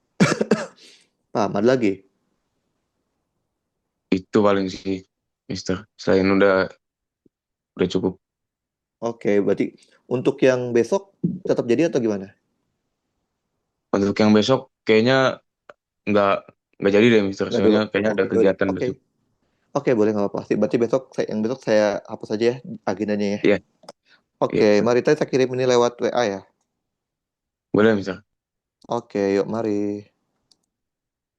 Paham? Ada lagi? Itu paling sih, Mister. Selain udah cukup. Oke, berarti untuk yang besok tetap jadi atau gimana? Untuk yang besok kayaknya nggak nggak jadi deh, Mister. Nggak dulu. Soalnya kayaknya ada Oke, kegiatan oke. besok. Oke, boleh nggak apa-apa sih. Berarti yang besok saya hapus aja ya agendanya ya. Iya, Oke, iya. mari saya kirim ini lewat WA ya. Boleh, Mister. Oke, yuk mari.